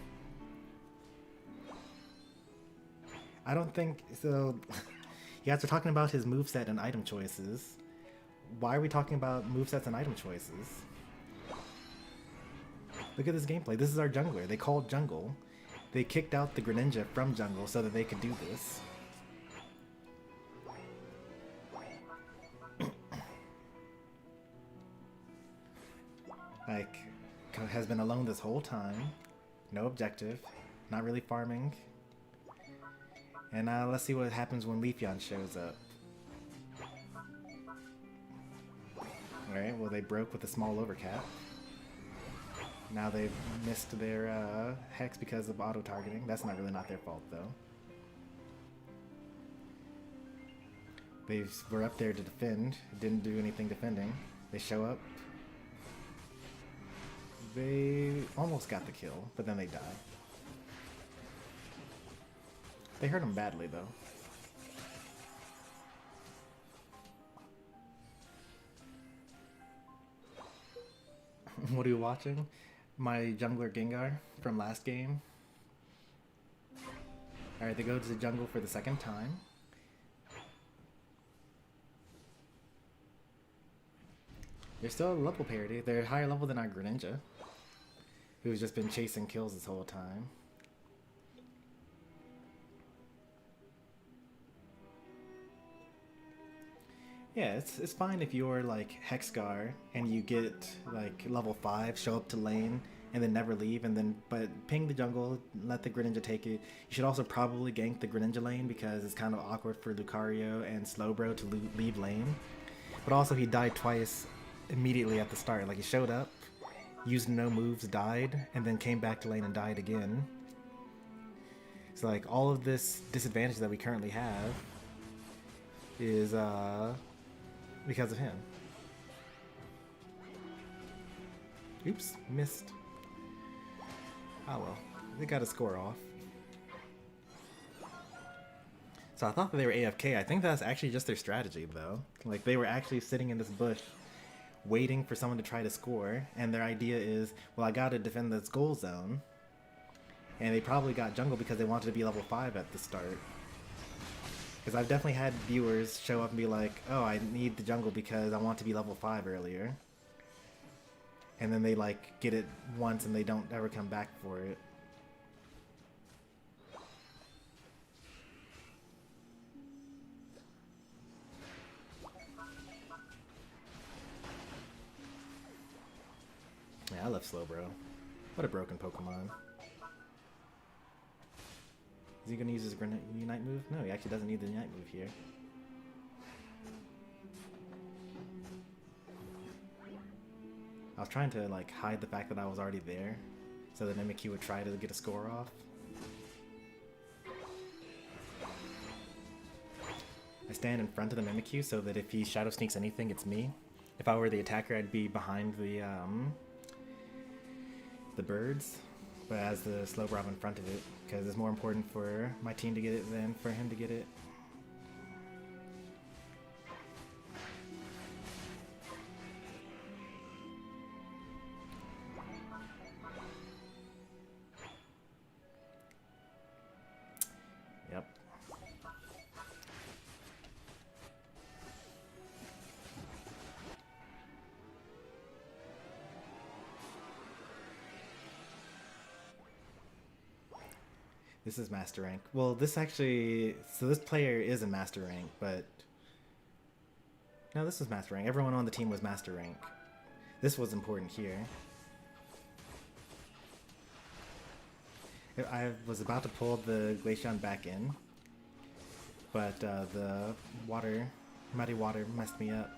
I don't think so. You guys are talking about his moveset and item choices. Why are we talking about movesets and item choices? Look at this gameplay. This is our jungler. They called jungle. They kicked out the Greninja from jungle so that they could do this. Like, has been alone this whole time. No objective. Not really farming. And let's see what happens when Leafeon shows up. Alright, well they broke with a small overcap. Now they've missed their Hex because of auto-targeting. That's not really not their fault though. They were up there to defend. Didn't do anything defending. They show up. They almost got the kill, but then they die. They hurt him badly though. What are you watching? My jungler Gengar from last game. Alright, they go to the jungle for the second time. They're still level parity. They're higher level than our Greninja, who's just been chasing kills this whole time. Yeah, it's fine if you're like Hexgar and you get like level 5, show up to lane, and then never leave, and then but ping the jungle, let the Greninja take it. You should also probably gank the Greninja lane because it's kind of awkward for Lucario and Slowbro to leave lane. But also he died twice immediately at the start. Like he showed up, used no moves, died, and then came back to lane and died again. So like all of this disadvantage that we currently have is because of him. Oops, missed. Oh well, they got a score off. So I thought that they were AFK. I think that's actually just their strategy though. Like they were actually sitting in this bush waiting for someone to try to score, and their idea is, well, I gotta defend this goal zone. And they probably got jungle because they wanted to be level 5 at the start. Because I've definitely had viewers show up and be like, oh, I need the jungle because I want to be level 5 earlier. And then they like get it once and they don't ever come back for it. Yeah, I love Slowbro. What a broken Pokemon. Is he gonna use his Unite move? No, he actually doesn't need the Unite move here. I was trying to like hide the fact that I was already there, so the Mimikyu would try to get a score off. I stand in front of the Mimikyu so that if he Shadow Sneaks anything, it's me. If I were the attacker, I'd be behind the birds, but as the Slowbro, I'm in front of it, because it's more important for my team to get it than for him to get it. Yep. This is Master Rank. Well, this actually... So this player is in Master Rank, but... No, this is Master Rank. Everyone on the team was Master Rank. This was important here. I was about to pull the Glaceon back in, but the water, muddy water, messed me up.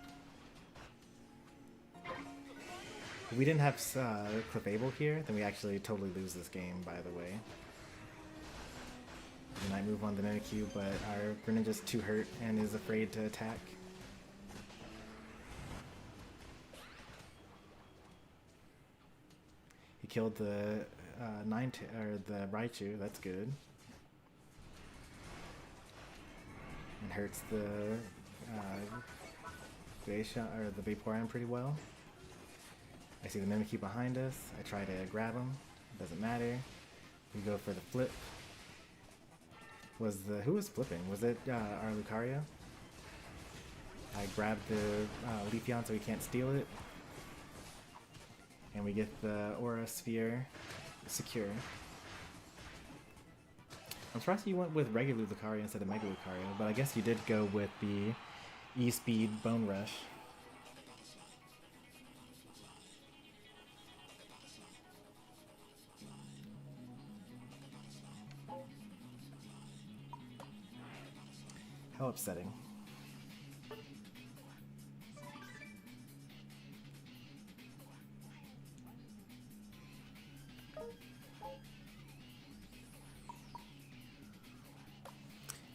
If we didn't have playable here, then we actually totally lose this game, by the way. And I move on the Mimikyu, but our Greninja's too hurt and is afraid to attack. He killed the the Raichu. That's good. And hurts the the Vaporeon pretty well. I see the Mimikyu behind us. I try to grab him. Doesn't matter. We go for the flip. Who was flipping? Was it our Lucario? I grabbed the Leafeon so he can't steal it. And we get the Aura Sphere secure. I'm surprised you went with regular Lucario instead of Mega Lucario, but I guess you did go with the E-Speed Bone Rush. How upsetting.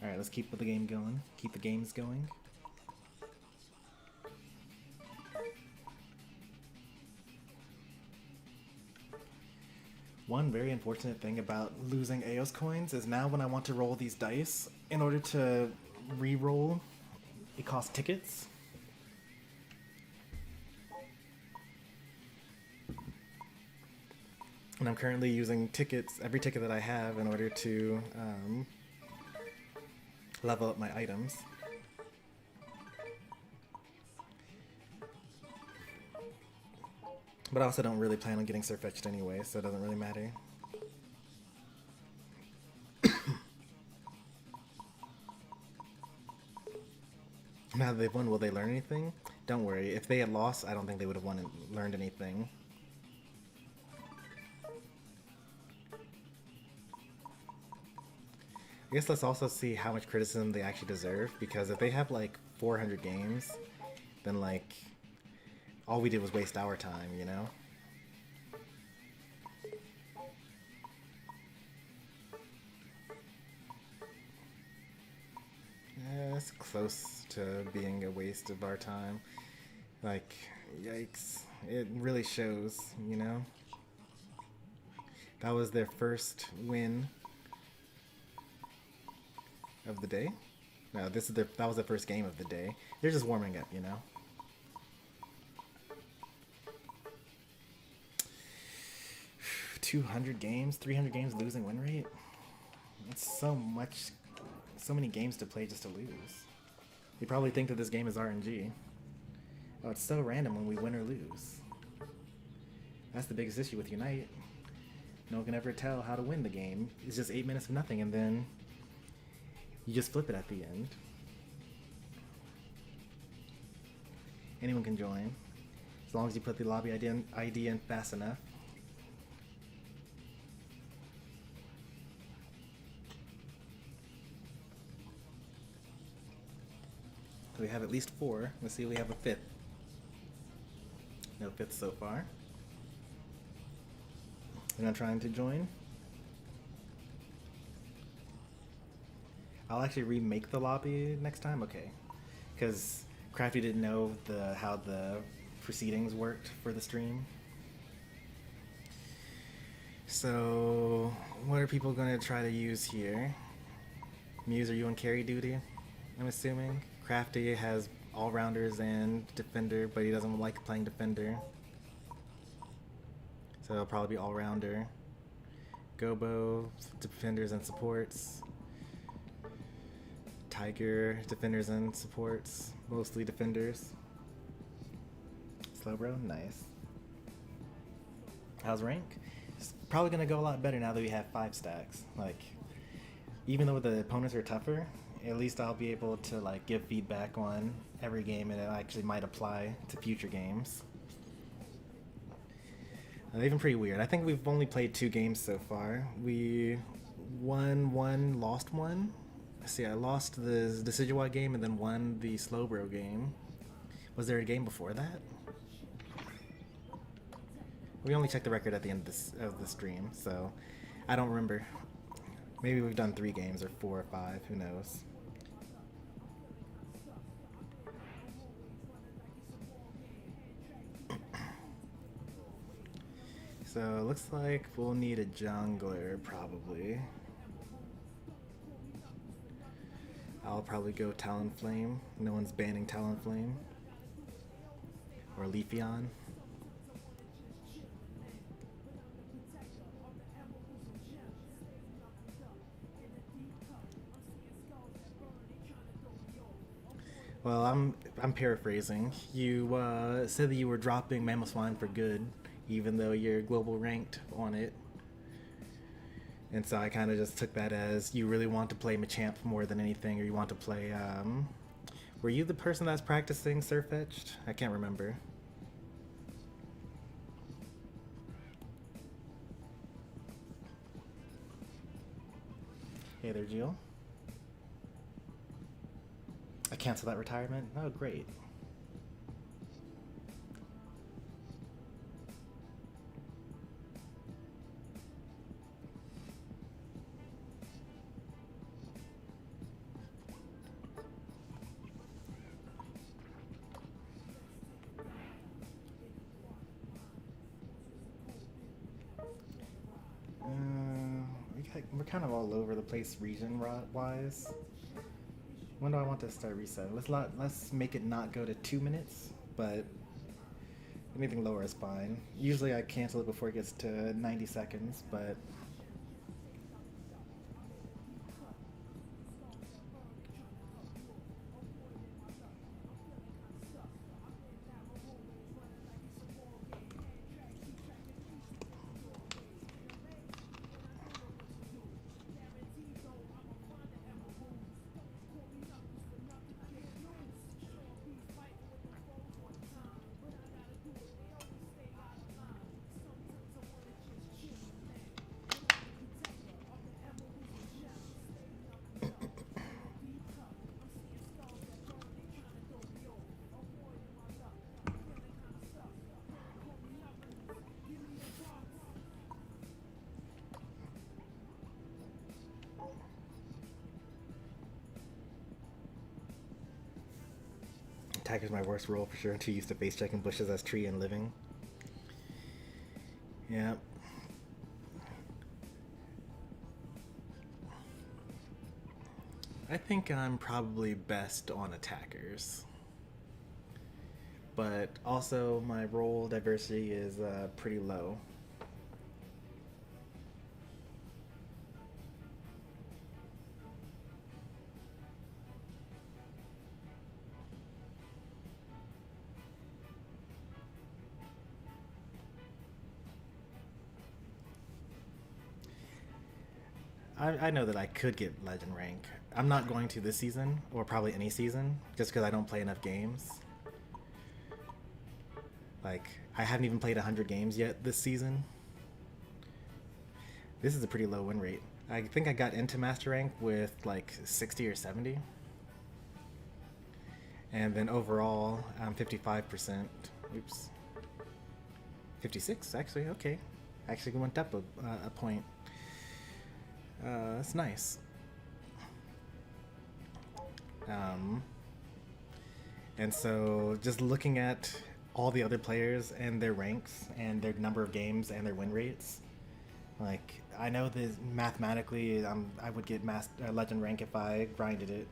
Alright, let's keep the game going. Keep the games going. One very unfortunate thing about losing Eos coins is now when I want to roll these dice, in order to re-roll, it costs tickets. And I'm currently using tickets, every ticket that I have, in order to level up my items. But I also don't really plan on getting Surfetched anyway, so it doesn't really matter. Now that they've won, will they learn anything? Don't worry. If they had lost, I don't think they would have won and learned anything. I guess let's also see how much criticism they actually deserve, because if they have like 400 games, then like all we did was waste our time, you know? It's close to being a waste of our time. Like, yikes. It really shows, you know? That was their first win of the day. No, that was the first game of the day. They're just warming up, you know? $200 games, 300 games losing win rate? That's so much, so many games to play just to lose. You probably think that this game is RNG. Oh, it's so random when we win or lose. That's the biggest issue with Unite. No one can ever tell how to win the game. It's just 8 minutes of nothing, and then you just flip it at the end. Anyone can join, as long as you put the lobby ID in fast enough. We have at least 4. Let's see if we have a 5th. No 5th so far. You're not trying to join? I'll actually remake the lobby next time? Okay. Because Crafty didn't know how the proceedings worked for the stream. So, what are people going to try to use here? Muse, are you on carry duty? I'm assuming. Crafty has all-rounders and defender, but he doesn't like playing defender. So it'll probably be all-rounder. Gobo, defenders and supports. Tiger, defenders and supports. Mostly defenders. Slowbro, nice. How's rank? It's probably gonna go a lot better now that we have 5 stacks. Like, even though the opponents are tougher, at least I'll be able to like give feedback on every game, and it actually might apply to future games. Even pretty weird. I think we've only played 2 games so far. We won 1, lost 1. See, I lost the Decidueye game and then won the Slowbro game. Was there a game before that? We only checked the record at the end of the stream, so I don't remember. Maybe we've done 3 games or 4 or 5. Who knows? So it looks like we'll need a jungler probably. I'll probably go Talonflame. No one's banning Talonflame. Or Leafeon. Well, I'm paraphrasing. You said that you were dropping Mamoswine for good, even though you're global ranked on it. And so I kind of just took that as you really want to play Machamp more than anything, or you want to play, were you the person that's practicing Surfetched? I can't remember. Hey there, Jill. I canceled that retirement? Oh, great. We're kind of all over the place region-wise. When do I want to start resetting? Let's make it not go to 2 minutes, but anything lower is fine. Usually I cancel it before it gets to 90 seconds, but Attacker's my worst role for sure. Too used to face checking bushes as tree and living. Yeah. I think I'm probably best on attackers. But also my role diversity is pretty low. I know that I could get legend rank. I'm not going to this season, or probably any season, just because I don't play enough games. Like, I haven't even played 100 games yet this season. This is a pretty low win rate. I think I got into Master Rank with like 60 or 70. And then overall, I'm 55%. Oops. 56, actually, okay. Actually went up a point. That's nice. And so just looking at all the other players and their ranks and their number of games and their win rates, like I know that mathematically I would get legend rank if I grinded it.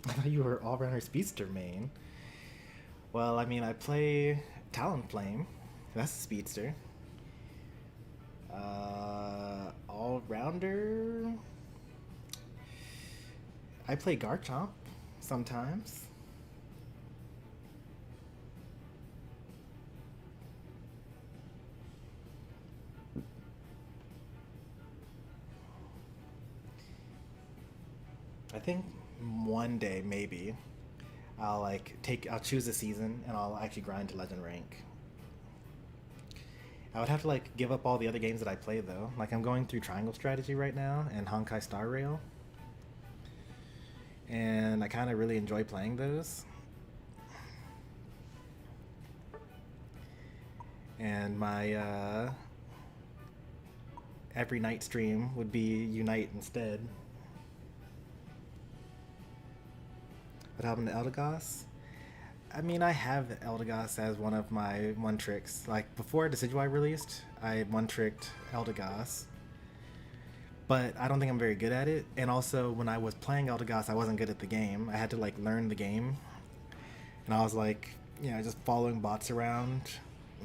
I thought you were all-rounder speedster main. Well, I mean, I play Talonflame. That's a speedster. All-rounder. I play Garchomp sometimes. I think one day maybe I'll choose a season and I'll actually grind to legend rank. I would have to like give up all the other games that I play though. Like I'm going through Triangle Strategy right now and Honkai Star Rail. And I kind of really enjoy playing those. And my every night stream would be Unite instead. What happened to Eldegoss? I mean, I have Eldegoss as one of my one-tricks. Like, before Decidueye released, I one-tricked Eldegoss. But I don't think I'm very good at it. And also, when I was playing Eldegoss, I wasn't good at the game. I had to, like, learn the game. And I was, like, you know, just following bots around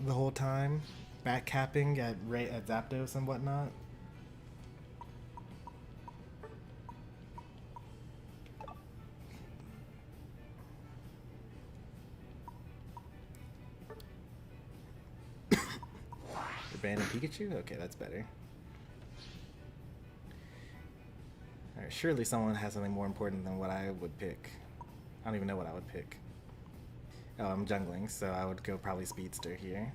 the whole time. Backcapping at Zapdos and whatnot. Abandoned Pikachu? Okay, that's better. Alright, surely someone has something more important than what I would pick. I don't even know what I would pick. Oh, I'm jungling, so I would go probably Speedster here.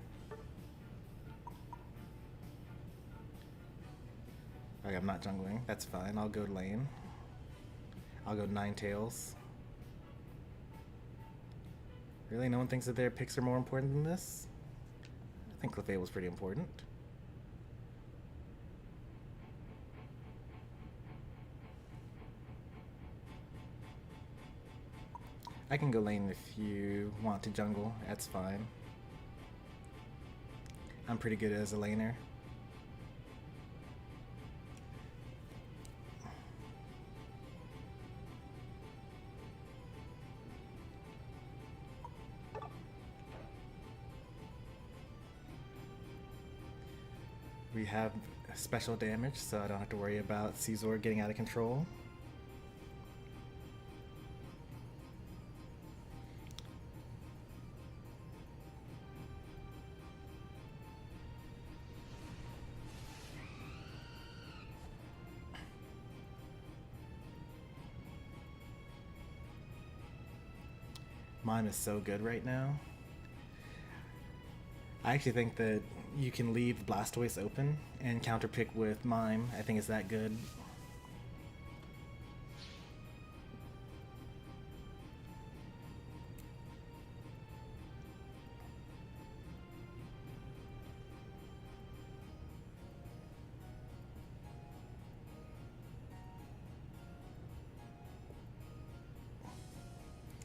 Okay, I'm not jungling. That's fine. I'll go lane. I'll go Ninetales. Really? No one thinks that their picks are more important than this? I think Clefairy was pretty important. I can go lane if you want to jungle, that's fine. I'm pretty good as a laner. We have special damage, so I don't have to worry about Caesar getting out of control. Mime is so good right now. I actually think that you can leave Blastoise open and counterpick with Mime. I think it's that good.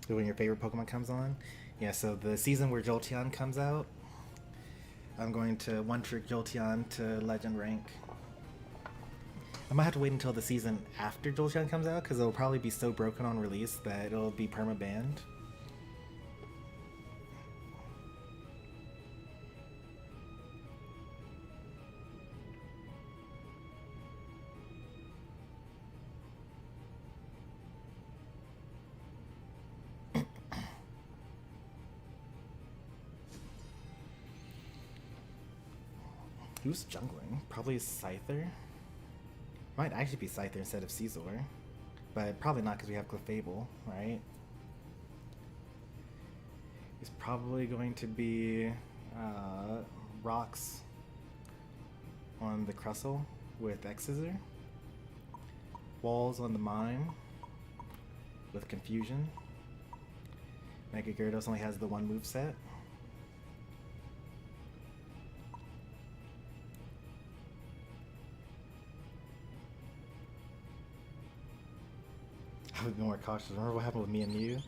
When your favorite Pokemon comes on? Yeah, so the season where Jolteon comes out, I'm going to one-trick Jolteon to Legend rank. I might have to wait until the season after Jolteon comes out, because it'll probably be so broken on release that it'll be perma-banned. Who's jungling? Probably Scyther. Might actually be Scyther instead of Caesar. But probably not because we have Clefable, right? He's probably going to be Rocks on the Crustle with X-Scissor. Walls on the Mime with Confusion. Mega Gyarados only has the one moveset. be more cautious. Remember what happened with me and Mew?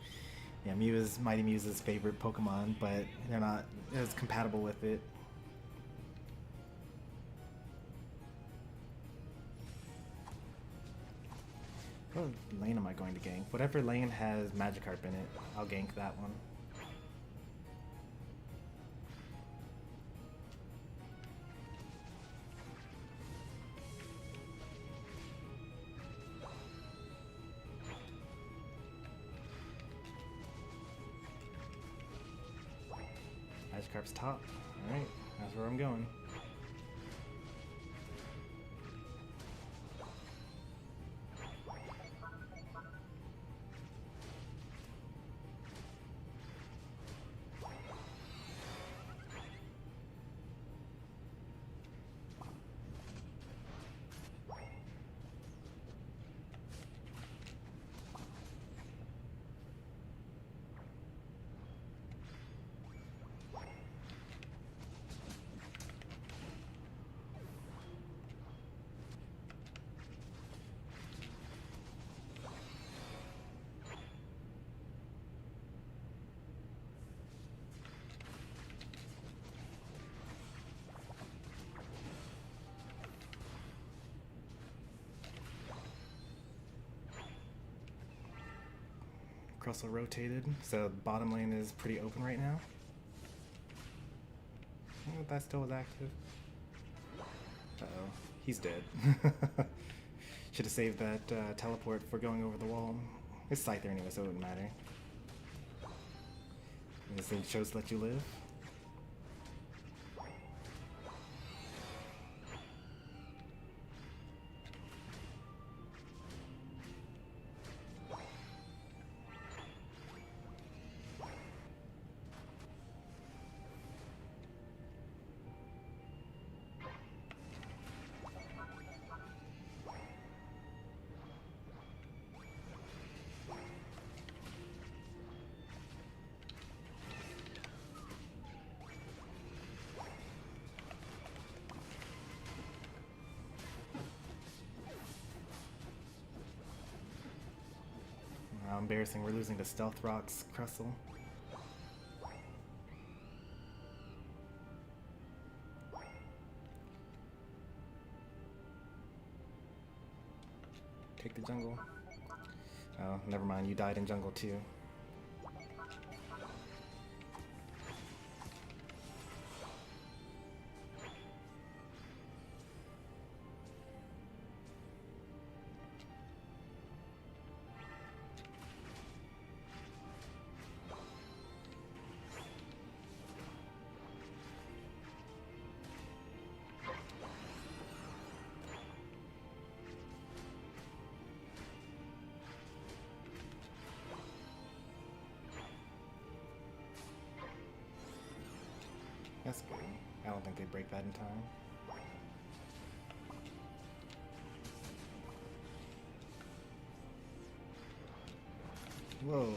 Yeah, Mew is Mighty Mew's favorite Pokemon, but they're not as compatible with it. What lane am I going to gank? Whatever lane has Magikarp in it, I'll gank that one. Magikarp's top. Alright, that's where I'm going. Crustle rotated, so bottom lane is pretty open right now. I wonder if that still was active. Uh-oh, he's dead. Should have saved that teleport for going over the wall. It's Scyther anyway, so it wouldn't matter. This thing chose to let you live. Embarrassing, we're losing to Stealth Rock's Crustle. Take the jungle. Oh, never mind, you died in jungle too. That's good. I don't think they break that in time. Whoa.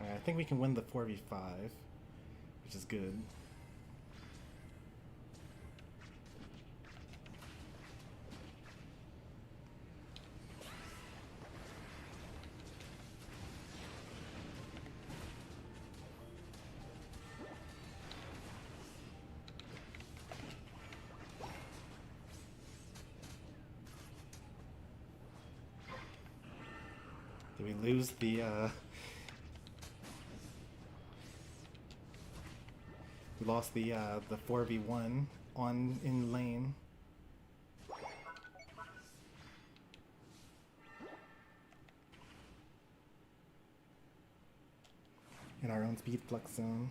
I think we can win the 4v5, which is good. Did we lose the we lost the 4v1 in lane. In our own speed flux zone.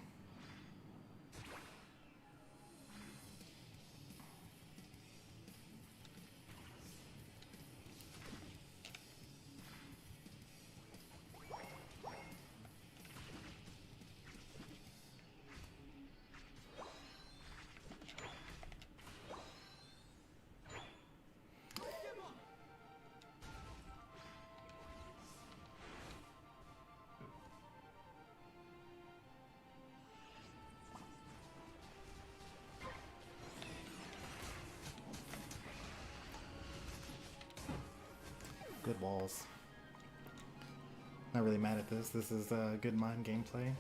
Good walls. Not really mad at this. This is good mind gameplay.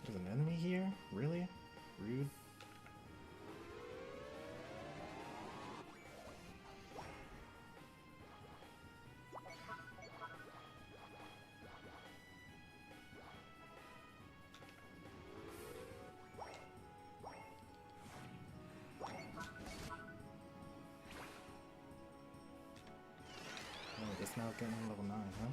There's an enemy here? Really? Rude. Oh, just now getting level 9, huh?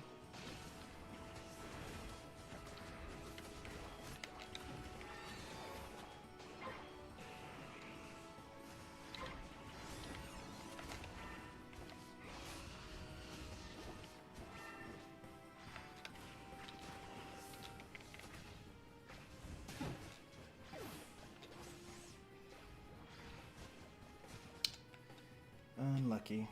Unlucky.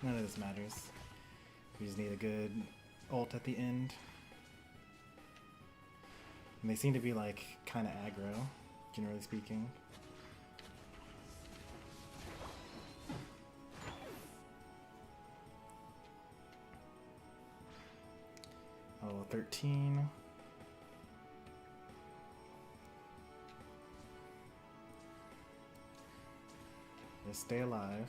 None of this matters. We just need a good ult at the end. And they seem to be like kind of aggro, generally speaking. Oh, 13. Just stay alive.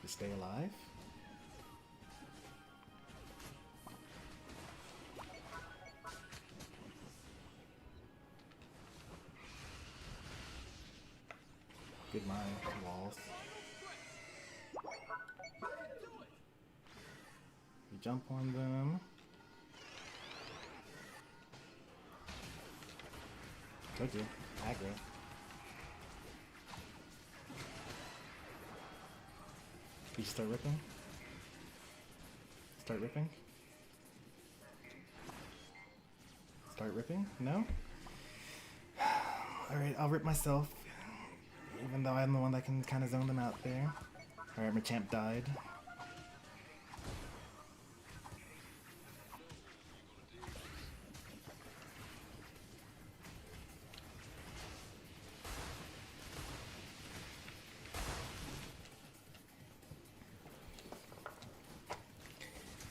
Stay alive. Good mind, walls. You jump on them. Told you, aggro. You start ripping? Start ripping? Start ripping? No? Alright, I'll rip myself. Even though I'm the one that can kind of zone them out there. Alright, my champ died.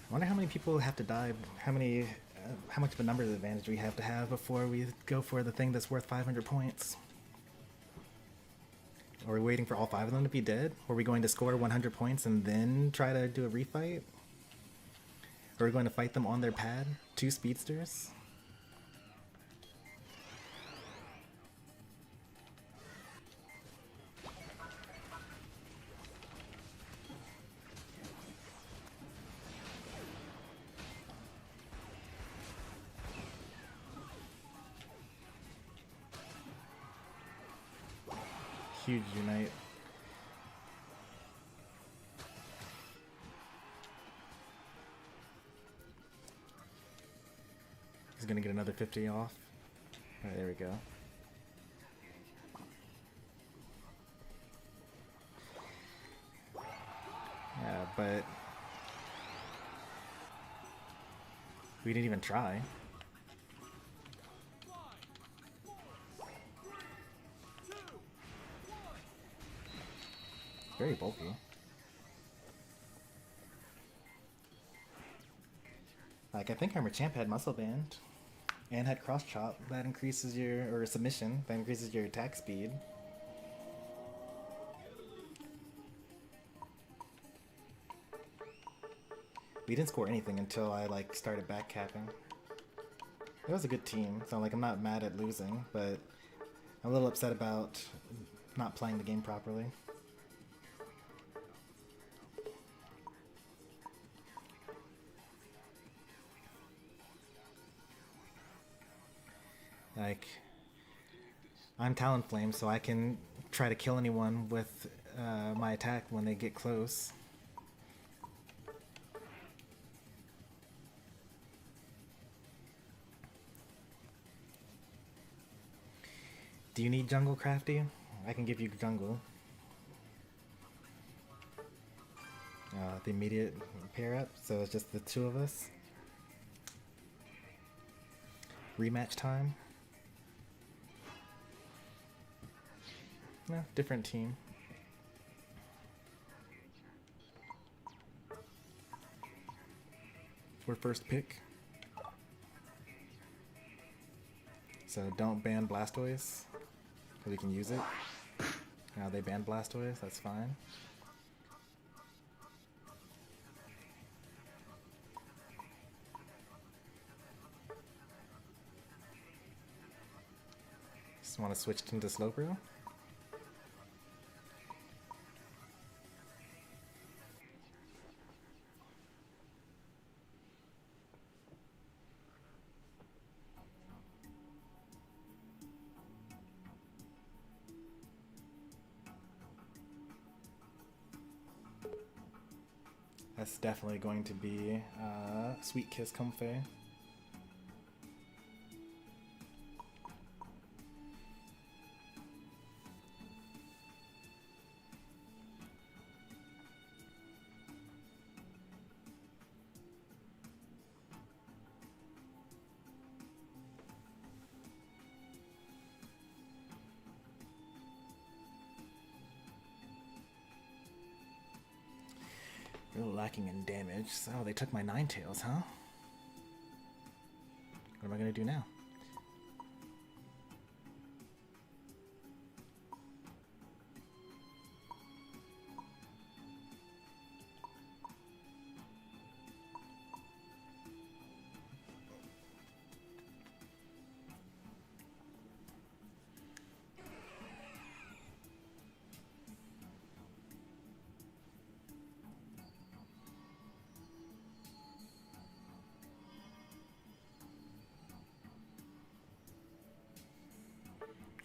I wonder how many people have to die, how much of a numbers advantage we have to have before we go for the thing that's worth 500 points. Are we waiting for all 5 of them to be dead? Are we going to score 100 points and then try to do a refight? Are we going to fight them on their pad? 2 speedsters? Huge unite. He's gonna get another 50 off. Alright, there we go. Yeah, but we didn't even try. Very bulky. Like, I think our Machamp had Muscle Band and had Cross Chop. That increases your, or Submission, that increases your attack speed. We didn't score anything until I like started backcapping. It was a good team, so like I'm not mad at losing, but I'm a little upset about not playing the game properly. Like, I'm Talonflame, so I can try to kill anyone with my attack when they get close. Do you need jungle, Crafty? I can give you jungle. The immediate pair up, so it's just the two of us. Rematch time. No, different team. For first pick. So don't ban Blastoise, because we can use it. Now they banned Blastoise, that's fine. Just want to switch into Slowbro. That's definitely going to be Sweet Kiss Comfey. Really lacking in damage. So they took my Ninetales, huh? What am I gonna do now?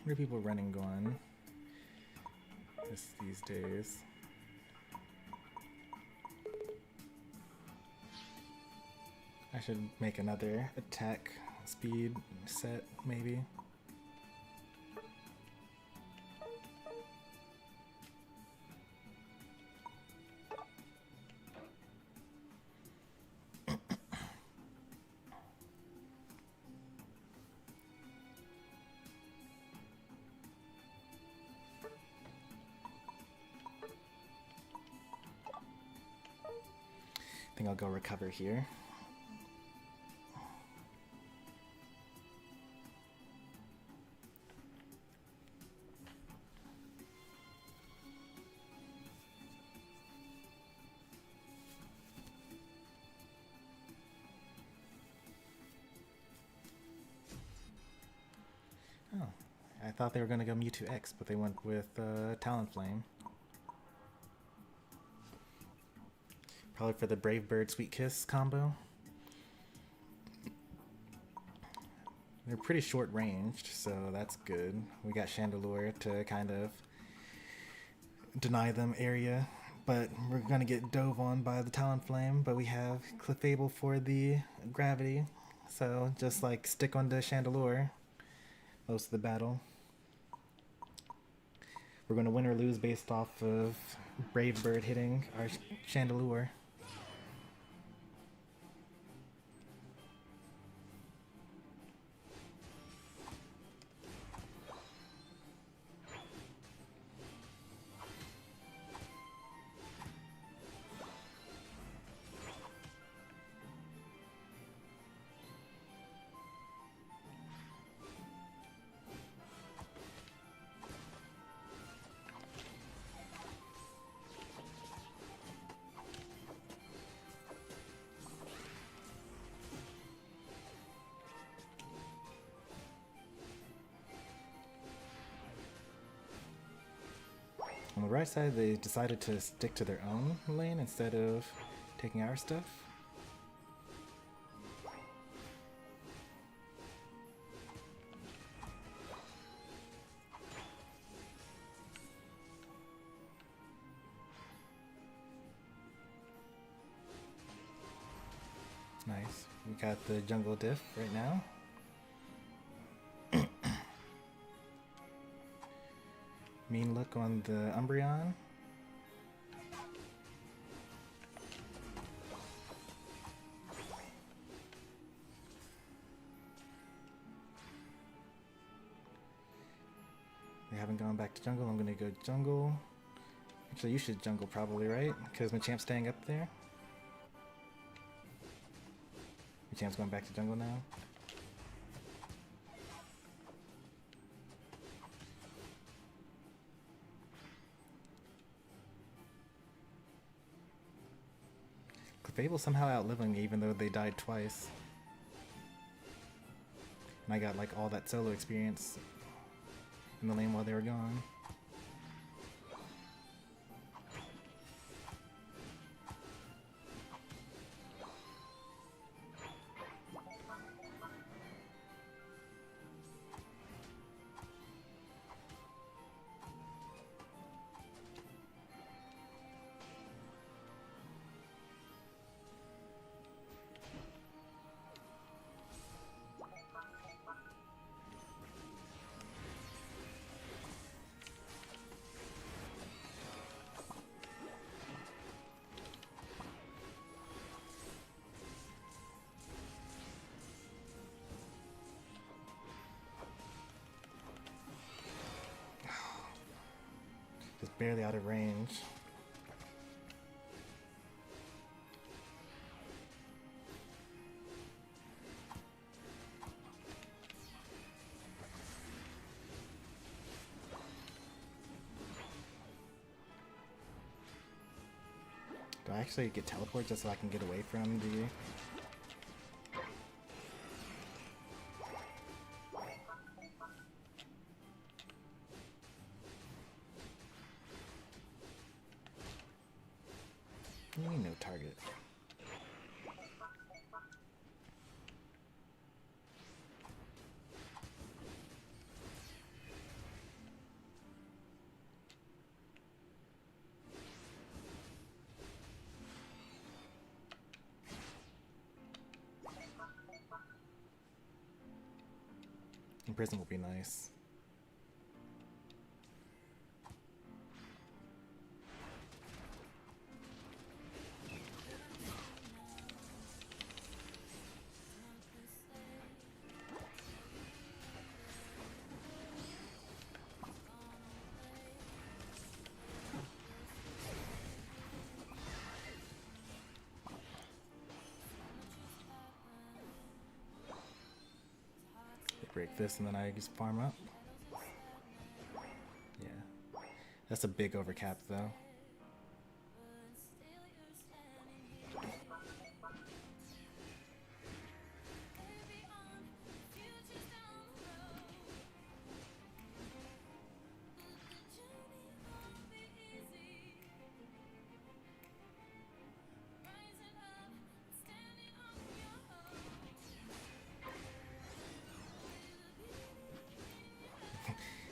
What are people running going these days? I should make another attack speed set, maybe. I think I'll go recover here. Oh, I thought they were going to go Mewtwo X, but they went with Talonflame. Probably for the Brave Bird Sweet Kiss combo. They're pretty short ranged, so that's good. We got Chandelure to kind of deny them area, but we're gonna get dove on by the Talonflame, but we have Clefable for the gravity, so just like stick on the Chandelure most of the battle. We're gonna win or lose based off of Brave Bird hitting our Chandelure. bright side, they decided to stick to their own lane instead of taking our stuff. Nice. We got the jungle diff right now. Mean look on the Umbreon. They haven't gone back to jungle. I'm gonna go jungle. Actually, you should jungle probably, right? Because Machamp's staying up there. Machamp's going back to jungle now. Fable somehow outliving me even though they died twice. And I got like all that solo experience in the lane while they were gone. Just barely out of range. Do I actually get teleport just so I can get away from the... What do you mean no target? Imprison will be nice. Break this and then I just farm up. Yeah. That's a big overcap though.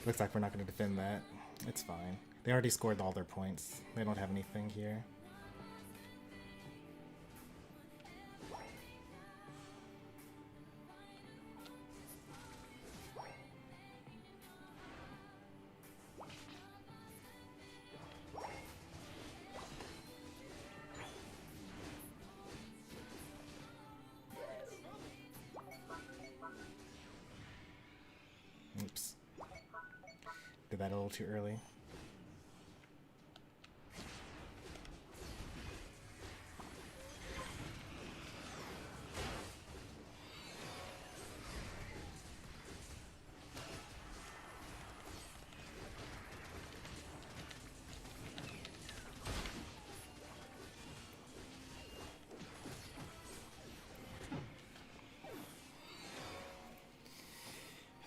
Looks like we're not going to defend that. It's fine. They already scored all their points. They don't have anything here. Oops. Did that a little too early.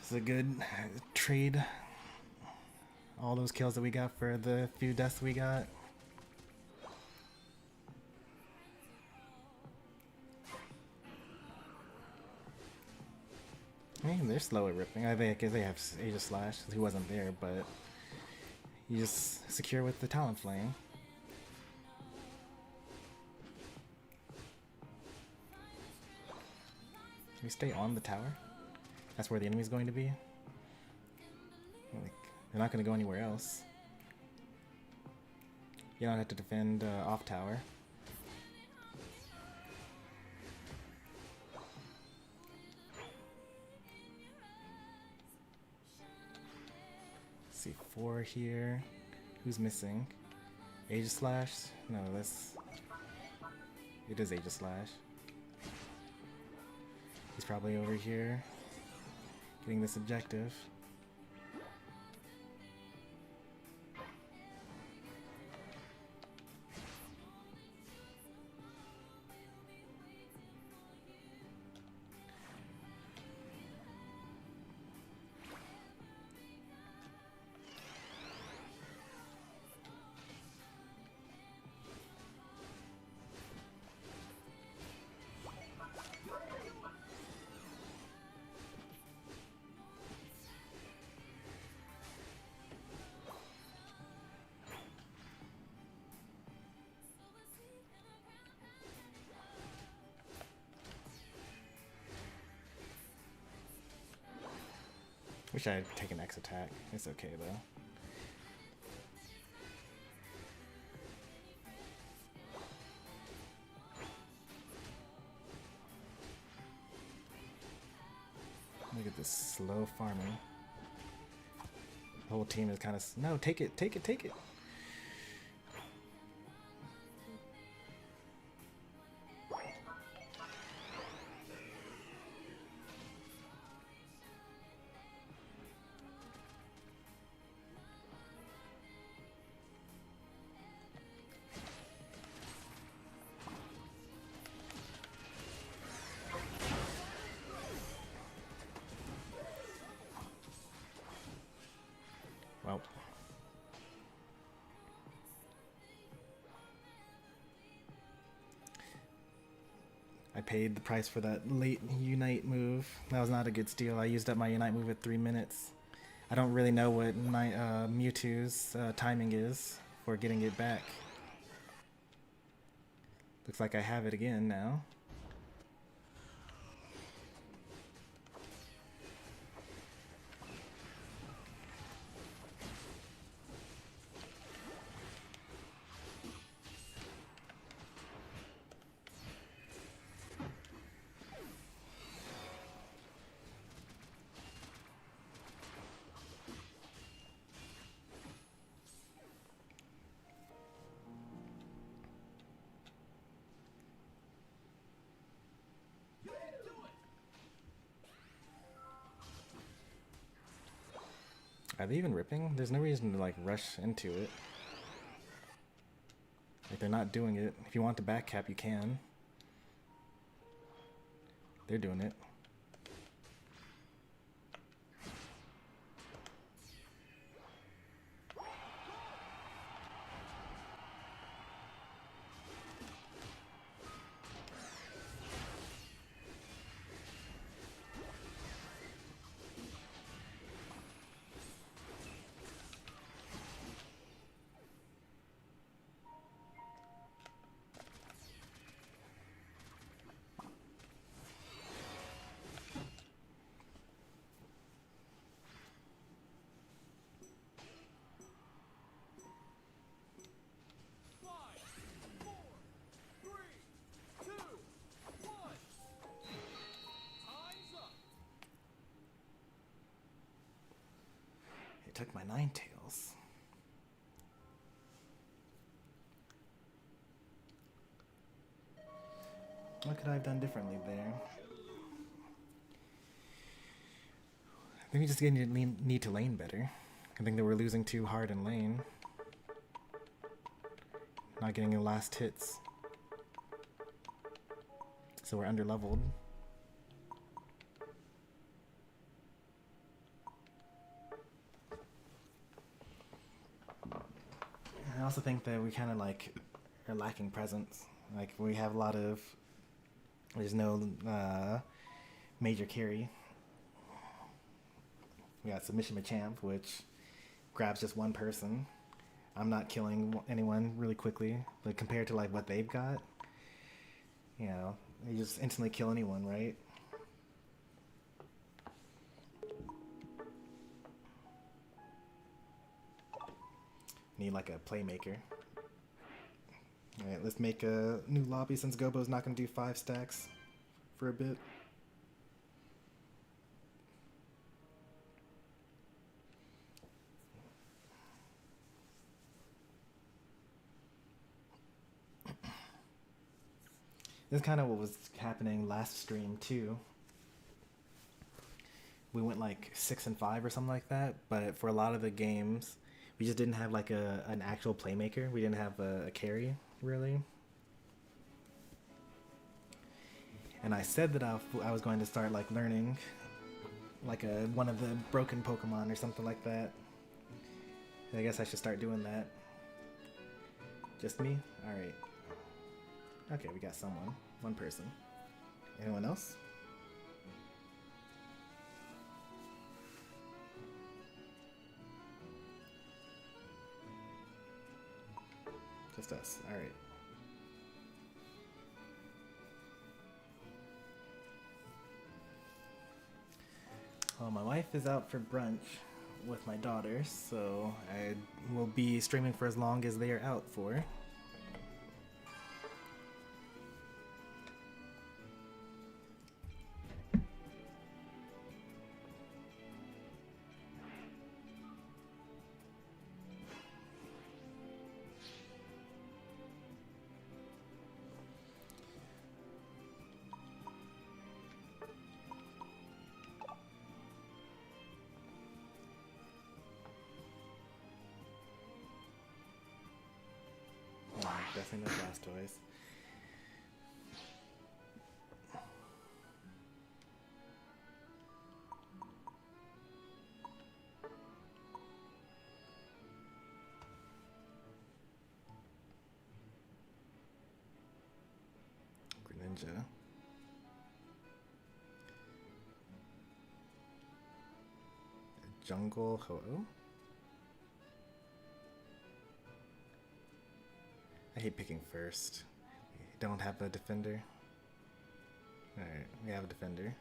This is a good trade. all those kills that we got for the few deaths we got. I mean, they're slow at ripping. I guess they have Aegis Slash. He wasn't there, but you just secure with the Talonflame. Can we stay on the tower? That's where the enemy's going to be. Like, they're not going to go anywhere else. You don't have to defend off tower. Let's see, 4 here. Who's missing? Aegis Slash? No, that's... It is Aegis Slash. He's probably over here getting this objective. Wish I had taken X attack. It's okay though. Look at this slow farming. The whole team is kind of... No, take it, take it, take it! Well, I paid the price for that late Unite move. That was not a good steal. I used up my Unite move at 3 minutes. I don't really know what Mewtwo's timing is for getting it back. Looks like I have it again now. Are they even ripping? There's no reason to like rush into it. Like they're not doing it. If you want to back cap, you can. They're doing it. Took my Ninetales. What could I have done differently there? I think we just need to lane better. I think that we're losing too hard in lane. Not getting the last hits. So we're under leveled. also think that we kind of like are lacking presence. Like we have a lot of, there's no major carry. We got Submission Machamp, which grabs just one person. I'm not killing anyone really quickly, but compared to like what they've got, you know, you just instantly kill anyone, right? Need like a playmaker. Alright, let's make a new lobby since Gobo's not going to do 5 stacks for a bit. This is kind of what was happening last stream too. We went like 6 and 5 or something like that, but for a lot of the games, we just didn't have like an actual playmaker. We didn't have a carry, really. And I said that I was going to start like learning like one of the broken Pokemon or something like that. I guess I should start doing that. Just me? Alright. Okay, we got someone. One person. Anyone else? Just us. Alright. Well, my wife is out for brunch with my daughter, so I will be streaming for as long as they are out for. Definitely no Blastoise. Greninja. Jungle Ho-Oh? I hate picking first. Don't have a defender. Alright, we have a defender.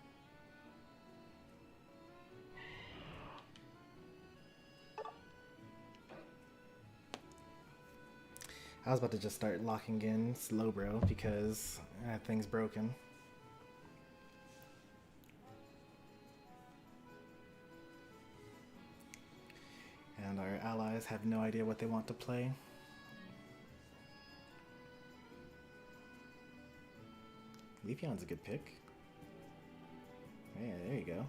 I was about to just start locking in Slowbro because that thing's broken. And our allies have no idea what they want to play. Leafeon's a good pick. Yeah, there you go.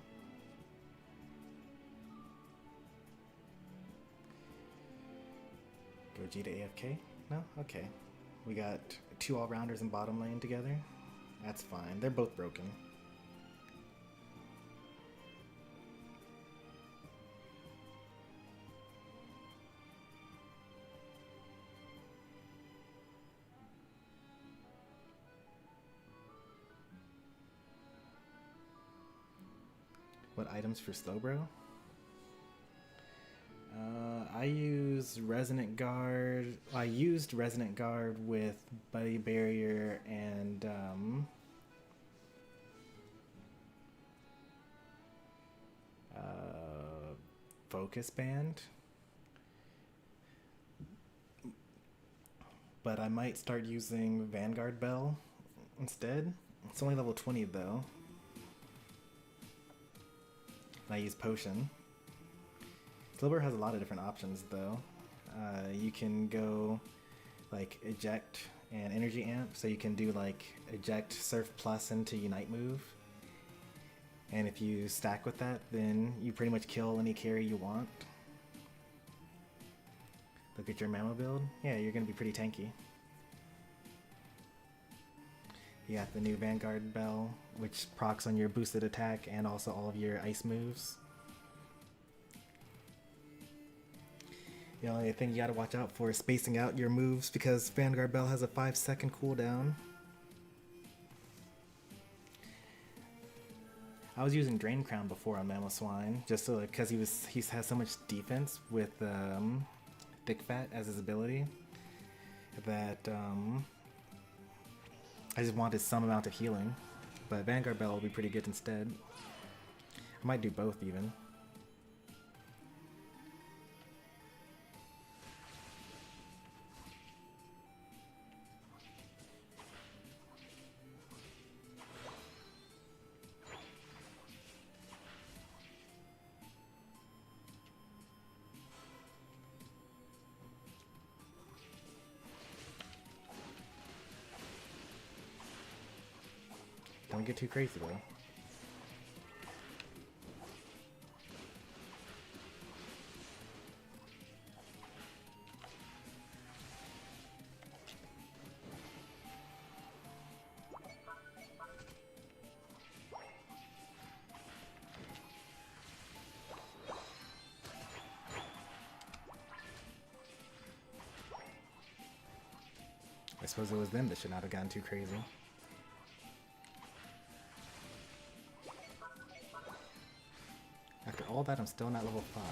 Gogeta AFK? No? Okay. We got 2 all-rounders in bottom lane together. That's fine. They're both broken. What items for Slowbro? I use Resonant Guard. I used Resonant Guard with Buddy Barrier and Focus Band. But I might start using Vanguard Bell instead. It's only level 20 though. I use Potion. Slowbro has a lot of different options though. You can go like Eject and Energy Amp, so you can do like Eject Surf Plus into Unite move. And if you stack with that, then you pretty much kill any carry you want. Look at your Mammo build. Yeah, you're gonna be pretty tanky. You got the new Vanguard Bell, which procs on your boosted attack and also all of your ice moves. The only thing you gotta watch out for is spacing out your moves because Vanguard Bell has a 5-second cooldown. I was using Drain Crown before on Mamoswine, just so because he has so much defense with Thick Fat as his ability that I just wanted some amount of healing. But Vanguard Bell will be pretty good instead. I might do both even. Don't get too crazy though. I suppose it was them that should not have gotten too crazy. After all that, I'm still not level 5.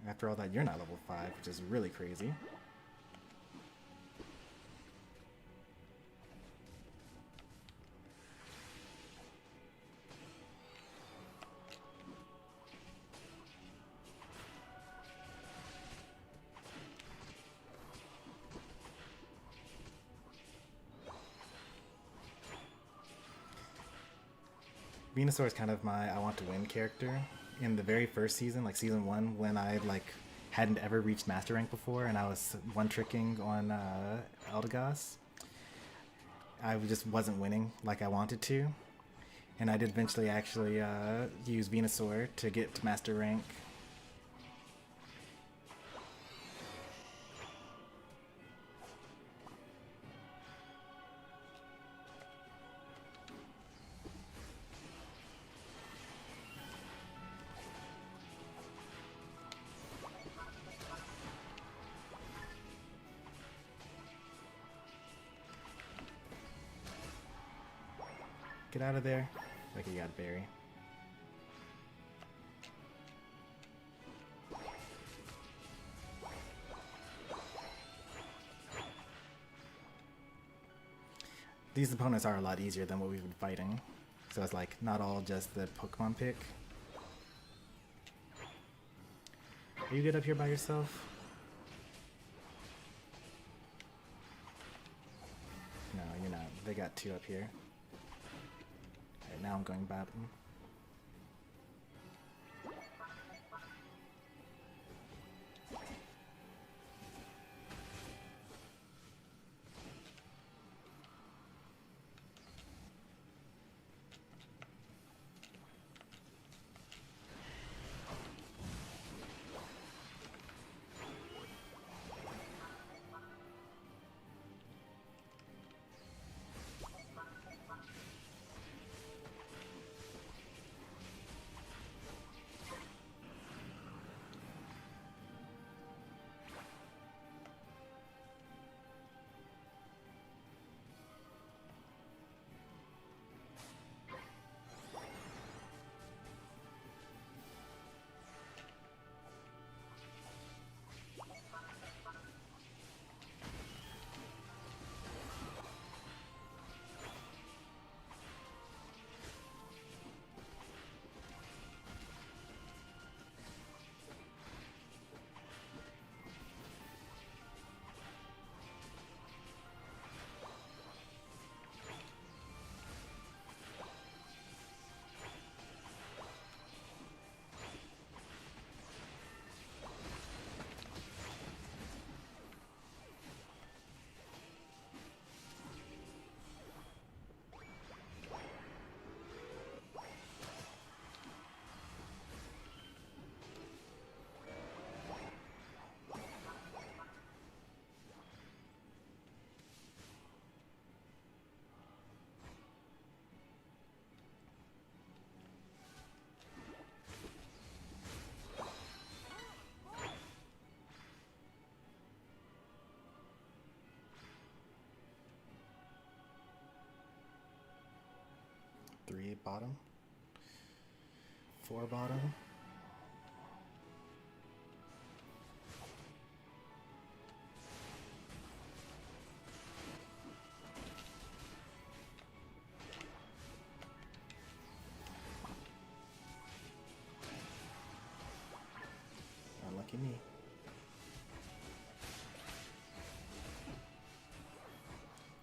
After all that, you're not level 5, which is really crazy. Venusaur is kind of my I want to win character. In the very first season, like season 1, when I hadn't ever reached master rank before and I was one-tricking on Eldegoss, I just wasn't winning like I wanted to. And I did eventually actually use Venusaur to get to master rank. Get out of there. Like you got berry. These opponents are a lot easier than what we've been fighting. So it's like not all just the Pokemon pick. Are you good up here by yourself? No, you're not. They got 2 up here. Alright, now I'm going bottom. 3 bottom. 4 bottom. Unlucky me.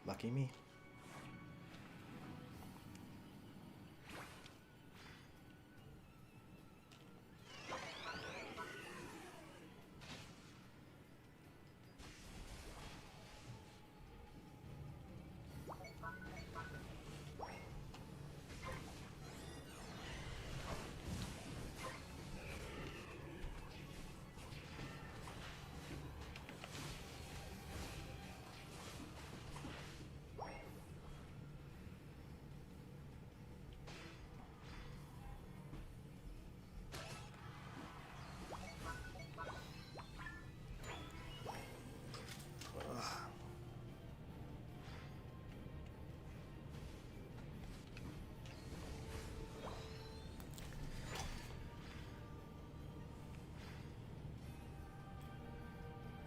Lucky me.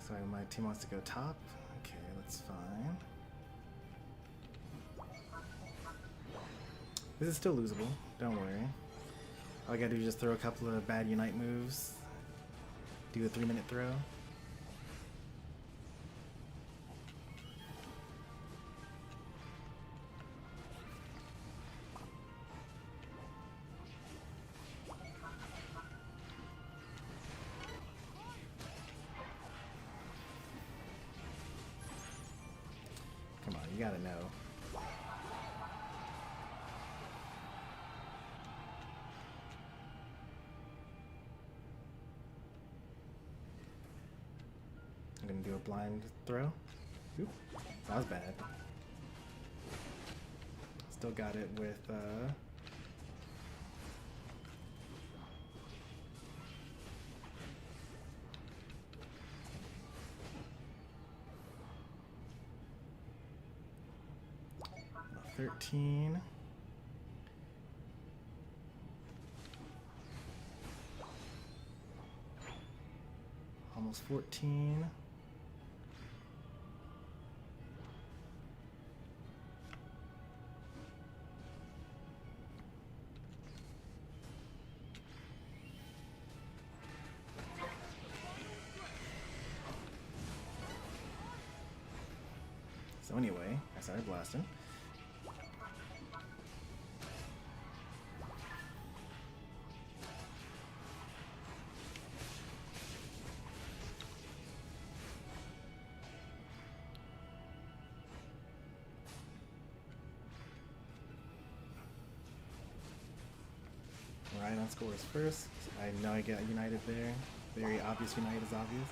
Sorry, my team wants to go top. Okay, that's fine. This is still losable, don't worry. All I gotta do is just throw a couple of bad Unite moves. Do a 3-minute throw. Come on, you gotta know. I'm gonna do a blind throw. Oop, that was bad. Still got it with 13. Almost 14. So anyway, I started blasting. Right on scores first. I know I got United there. Very obvious United is obvious.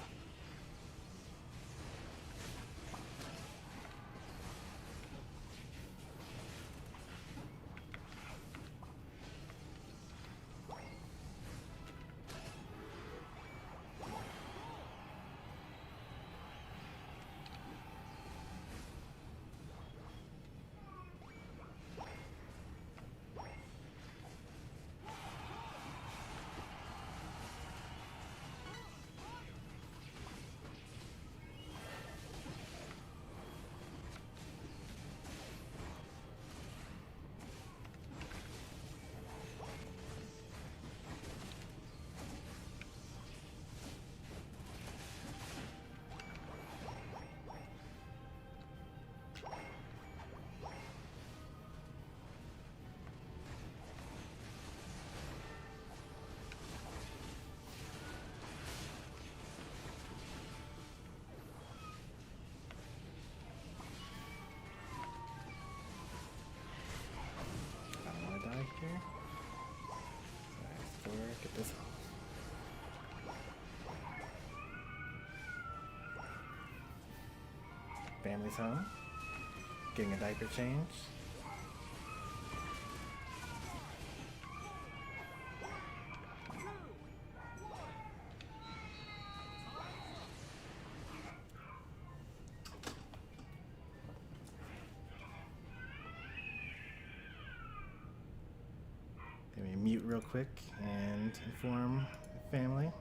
Here. Alright, get this off. Family's home. Getting a diaper change. Let me mute real quick and inform family.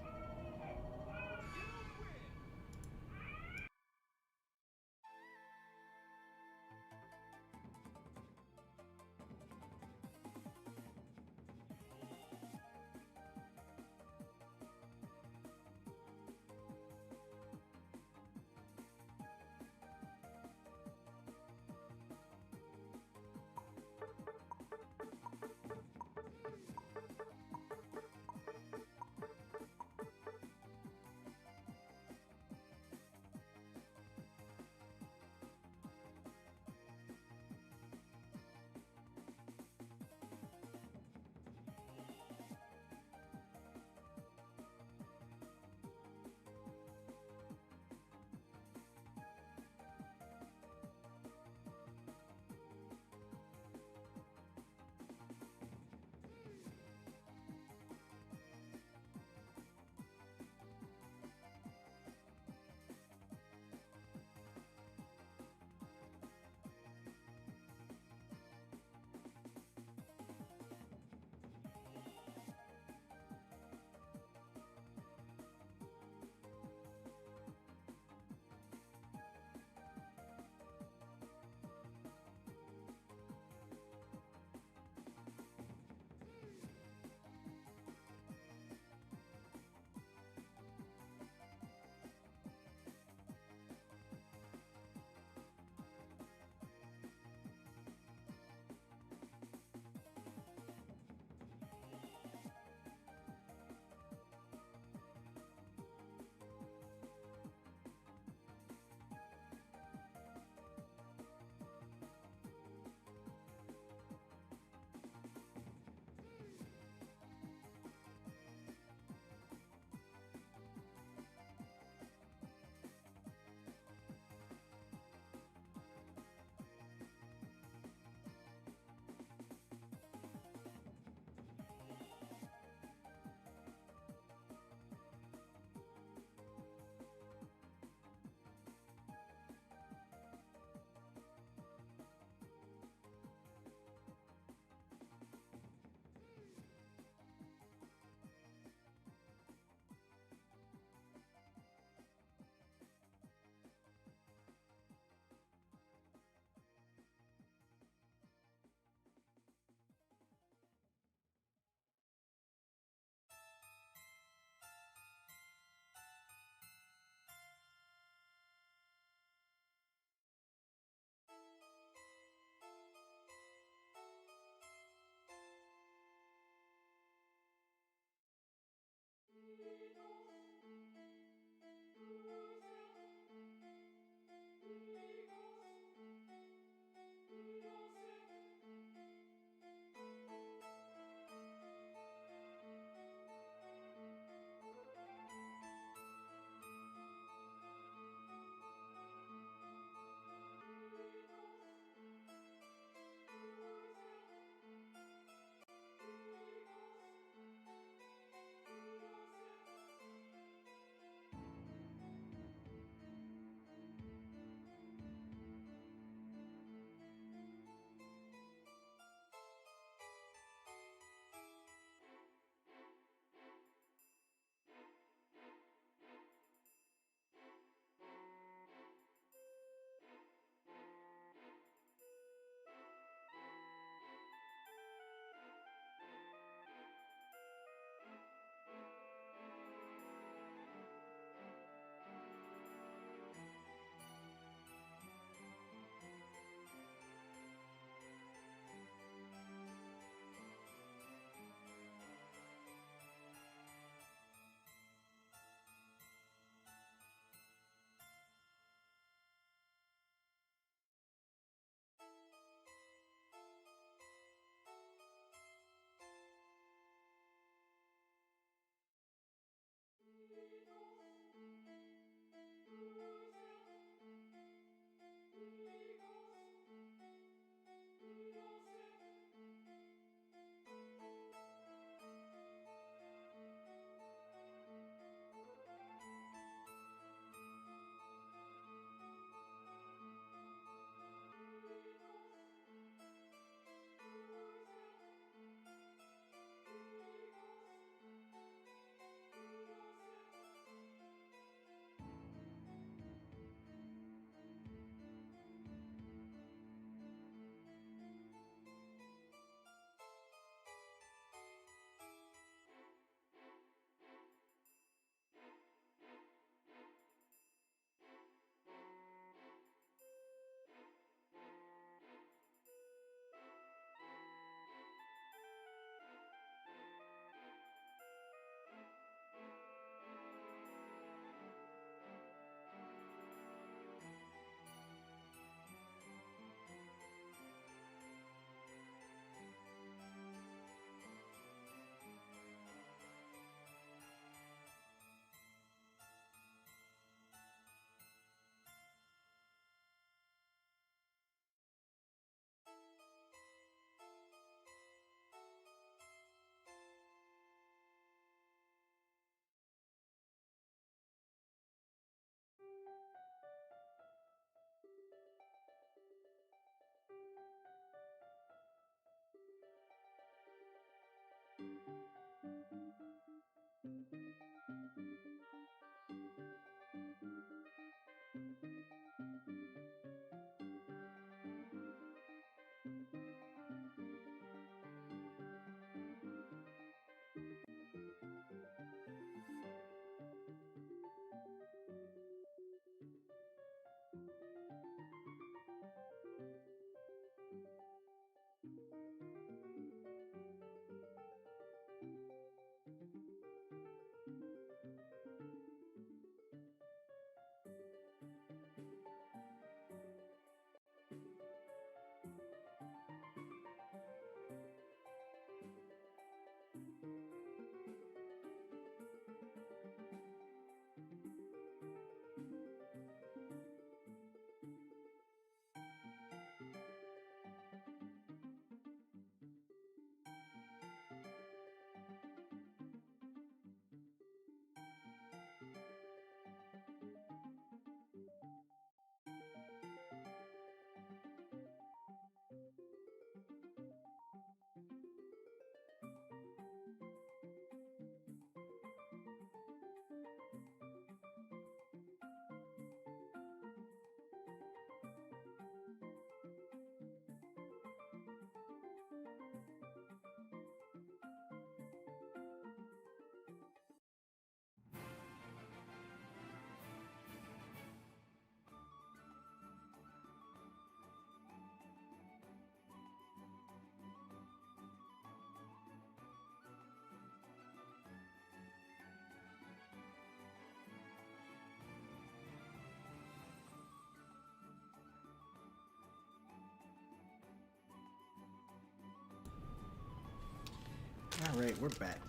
Alright, we're back.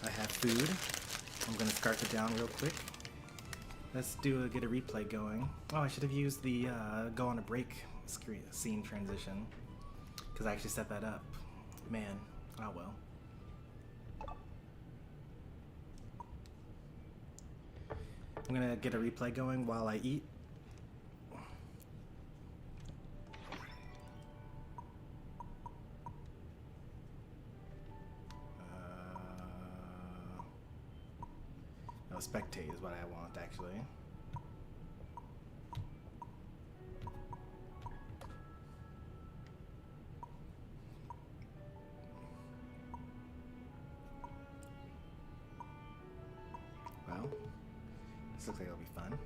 I have food. I'm gonna scarf it down real quick. Let's get a replay going. Oh, I should have used the go on a break scene transition, because I actually set that up. Man, oh well. I'm gonna get a replay going while I eat. Spectate is what I want, actually. Well, this looks like it'll be fun.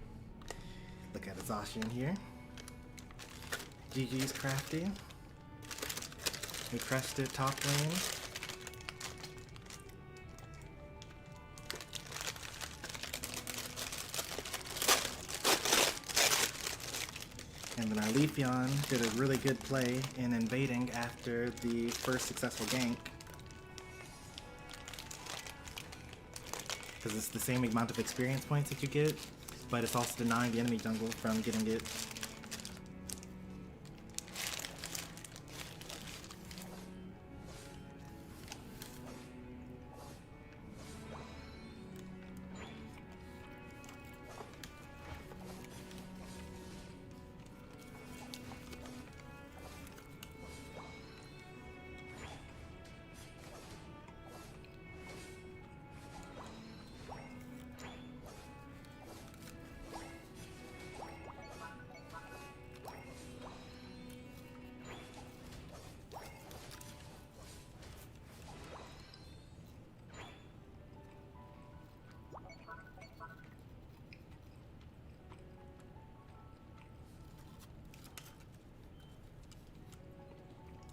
Look at Zacian here. GG's Crafty. We crushed it top lane. And then our Leafeon did a really good play in invading after the first successful gank. Because it's the same amount of experience points that you get, but it's also denying the enemy jungle from getting it.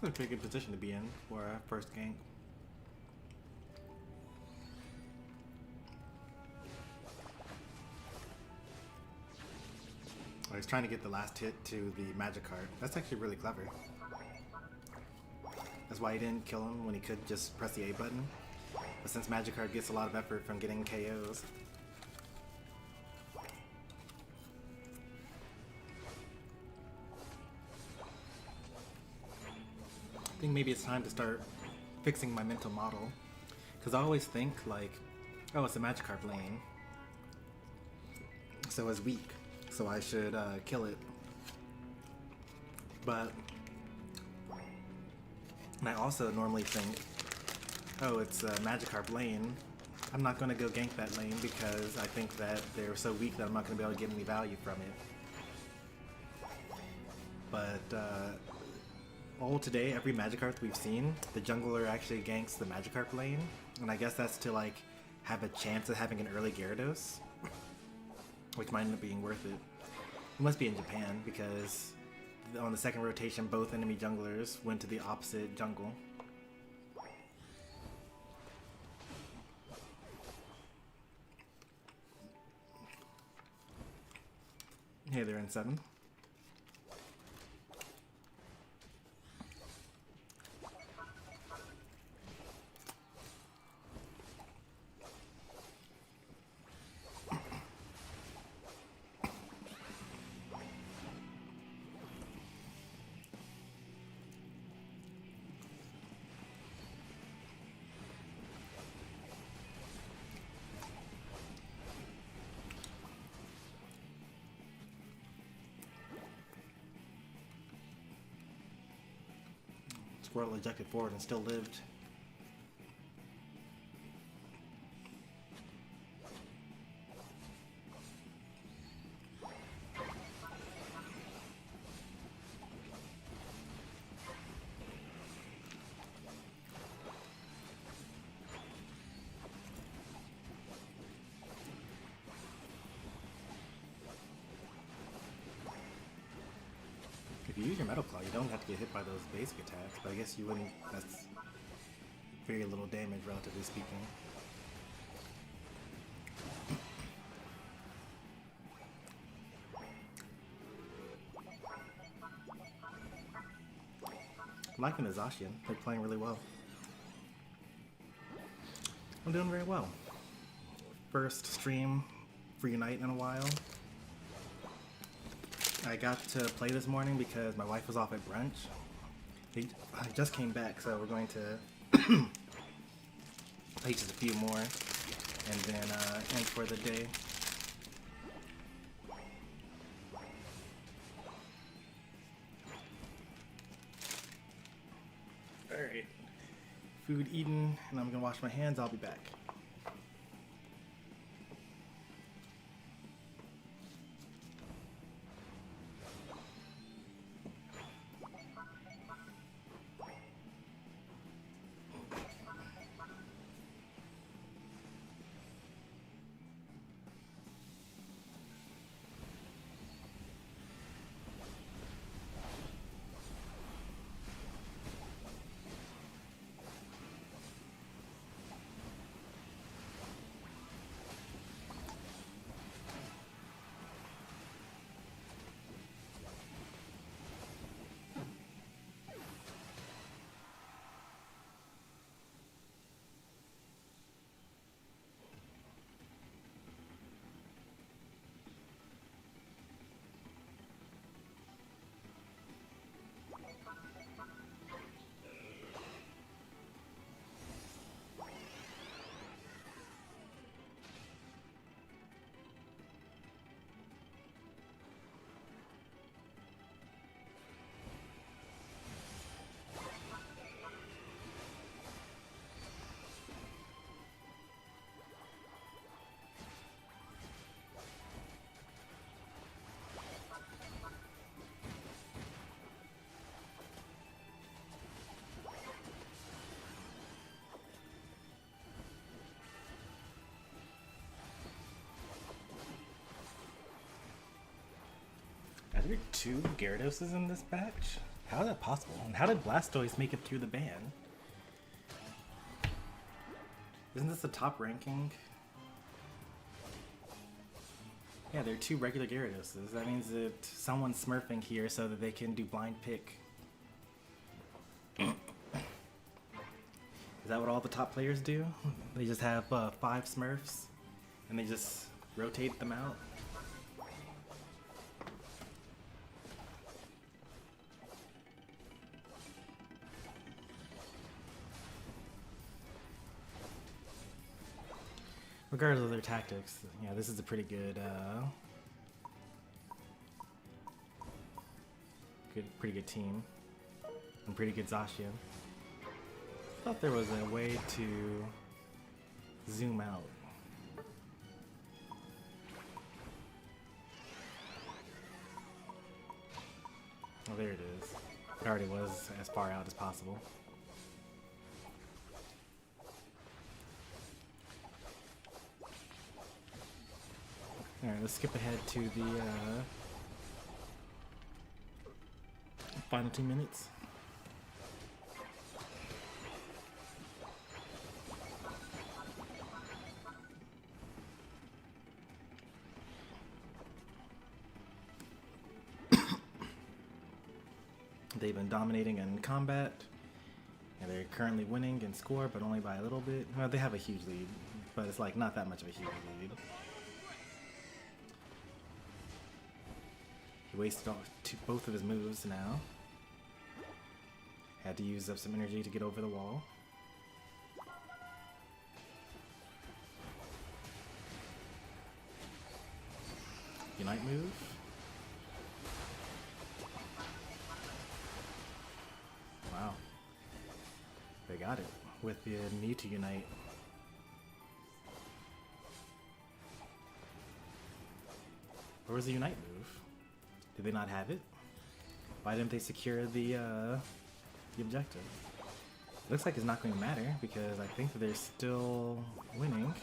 It's a pretty good position to be in for our first gank. I was trying to get the last hit to the Magikarp. That's actually really clever. That's why he didn't kill him when he could just press the A button. But since Magikarp gets a lot of effort from getting KOs. I think maybe it's time to start fixing my mental model. Because I always think like, oh, it's a Magikarp lane. So it's weak. So I should kill it. But And I also normally think, oh, it's Magikarp lane. I'm not going to go gank that lane because I think that they're so weak that I'm not going to be able to get any value from it. But all today, every Magikarp we've seen, the jungler actually ganks the Magikarp lane. And I guess that's to like have a chance of having an early Gyarados, which might end up being worth it. It must be in Japan because on the second rotation, both enemy junglers went to the opposite jungle. Hey, they're in 7. Squirtle ejected forward and still lived. If you use your Metal Claw, you don't have to get hit by those basic attacks, but I guess you wouldn't. That's very little damage, relatively speaking. I'm liking the Zacian. They're playing really well. I'm doing very well. First stream for Unite in a while. I got to play this morning because my wife was off at brunch. I just came back, so we're going to play just a few more and then end for the day. Alright. Food eaten, and I'm gonna wash my hands. I'll be back. Are there 2 Gyarados in this batch? How is that possible? And how did Blastoise make it through the ban? Isn't this the top ranking? Yeah, there are 2 regular Gyaradoses. That means that someone's smurfing here so that they can do blind pick. Is that what all the top players do? They just have 5 smurfs and they just rotate them out? Regardless of their tactics, yeah, this is a pretty good, pretty good team, and pretty good Zacian. thought there was a way to zoom out. Oh, there it is. It already was as far out as possible. Alright, let's skip ahead to the final 2 minutes. They've been dominating in combat, and they're currently winning in score, but only by a little bit. Well, they have a huge lead, but it's like not that much of a huge lead. He wasted both of his moves now. Had to use up some energy to get over the wall. Unite move. Wow. They got it with the Mewtwo Unite. Where was the Unite move? Did they not have it? Why didn't they secure the objective? Looks like it's not going to matter because I think that they're still winning.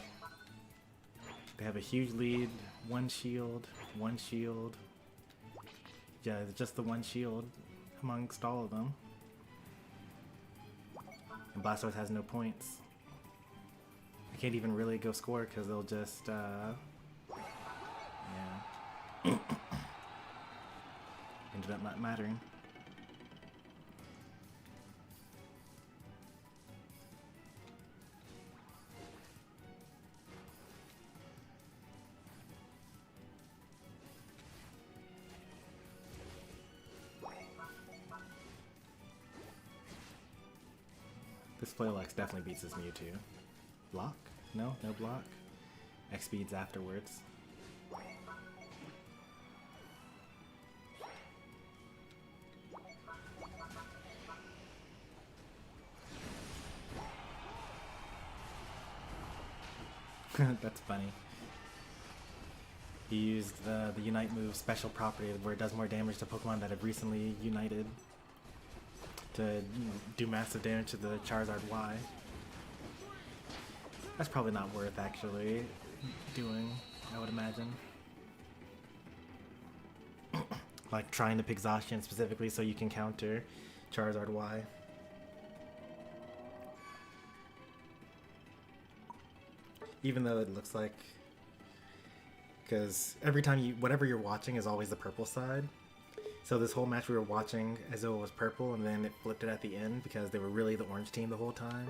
They have a huge lead. One shield. One shield. Yeah, it's just the one shield amongst all of them. And Blastoise has no points. I can't even really go score because they'll just, yeah. Ended up not mattering. This Flailux definitely beats this Mewtwo. Block? No, no block. X speeds afterwards. That's funny. He used the Unite move special property where it does more damage to Pokemon that have recently united to do massive damage to the Charizard Y. That's probably not worth actually doing, I would imagine. Like trying to pick Zacian specifically so you can counter Charizard Y. Even though it looks like, because every time whatever you're watching is always the purple side. So this whole match we were watching as though it was purple, and then it flipped it at the end because they were really the orange team the whole time.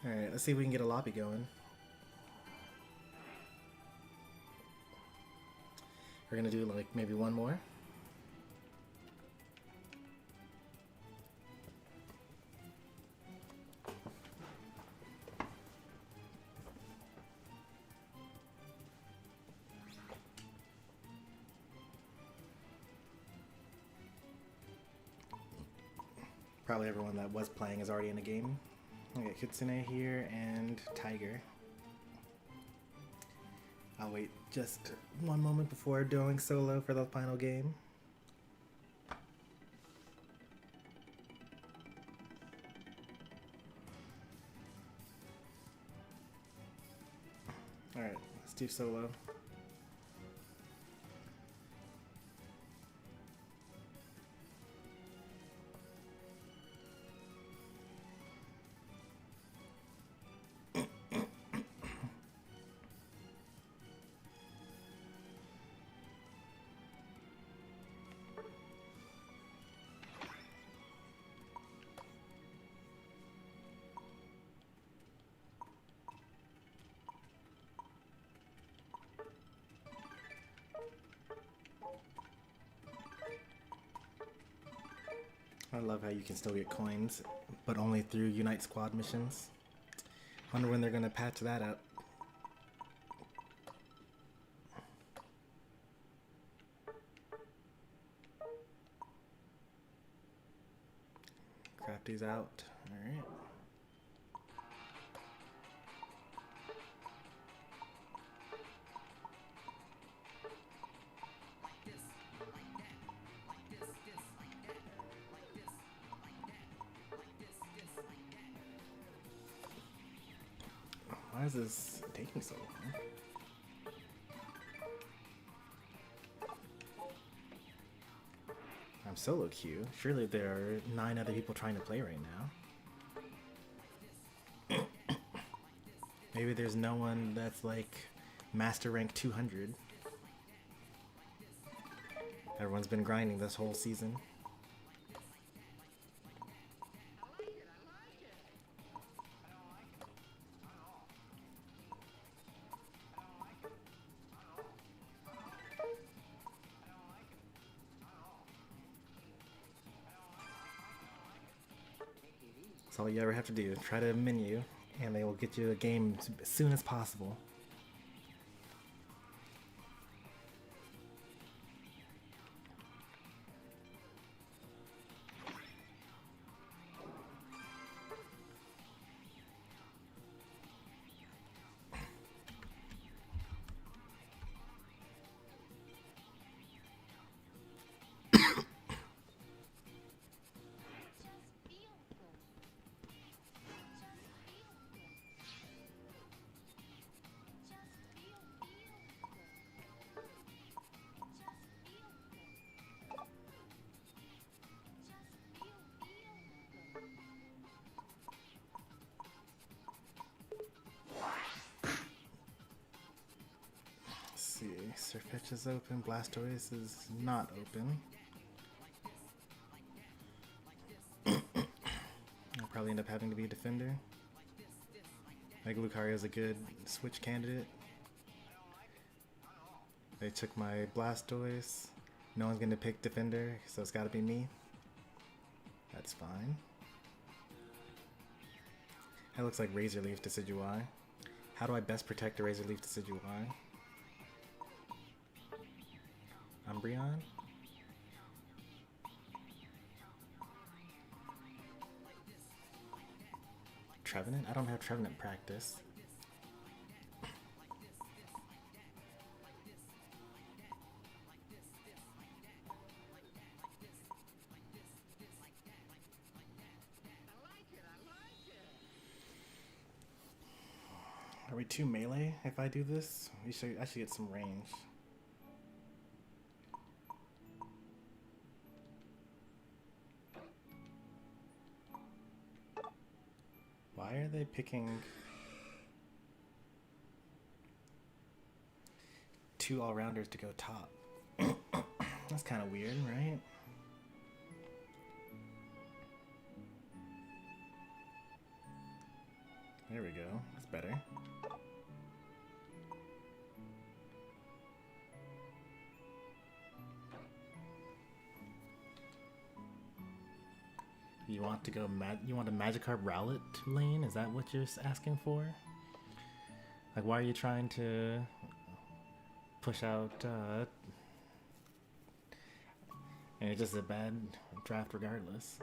Alright, let's see if we can get a lobby going. We're gonna do like maybe one more. Probably everyone that was playing is already in the game. I got Kitsune here and Tiger. I'll wait just one moment before doing solo for the final game. Alright, let's do solo. I love how you can still get coins, but only through Unite Squad missions. Wonder when they're gonna patch that up. Crafty's out. Alright. Why is this taking so long? I'm solo queue. Surely there are 9 other people trying to play right now. Maybe there's no one that's like master rank 200. Everyone's been grinding this whole season. That's all you ever have to do. Try to menu, and they will get you a game as soon as possible. Surfetch is open, Blastoise is not open. I'll probably end up having to be a defender. Like Lucario is a good switch candidate. They took my Blastoise. No one's gonna pick defender, so it's gotta be me. That's fine. That looks like Razor Leaf Decidueye. How do I best protect a Razor Leaf Decidueye? Umbreon? Trevenant? I don't have Trevenant practice. Are we too melee if I do this? I should get some range. Why are they picking 2 all-rounders to go top? That's kind of weird, right? There we go. That's better. You want to go you want a Magikarp Rowlet lane? Is that what you're asking for? Like, why are you trying to push out and it's just a bad draft regardless.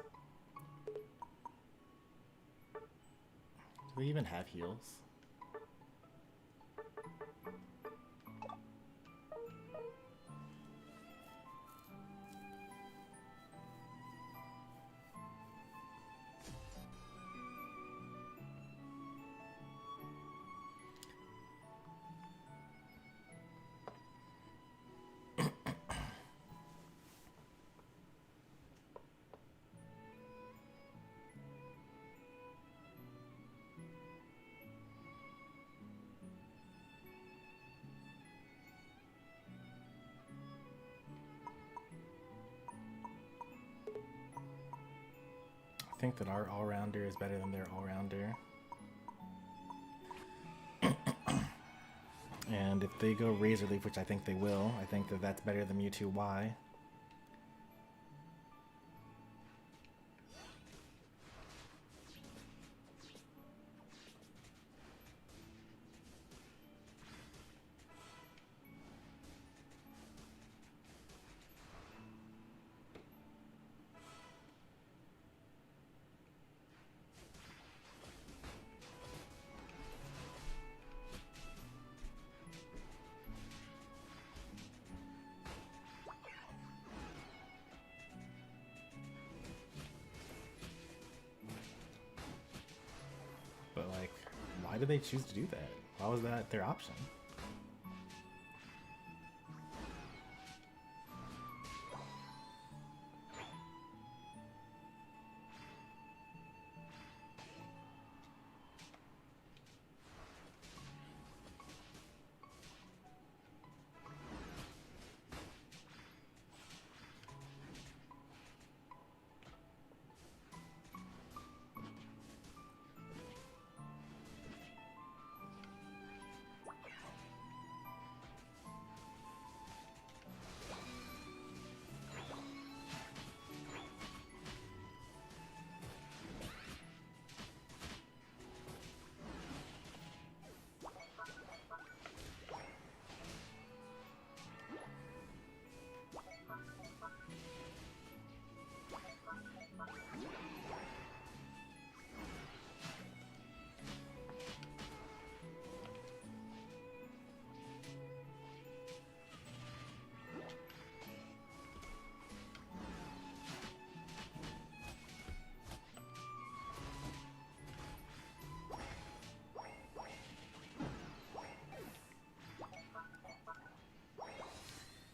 Do we even have heals? I think that our all-rounder is better than their all-rounder. And if they go Razor Leaf, which I think they will, I think that that's better than Mewtwo Y. did they choose to do that? Why was that their option?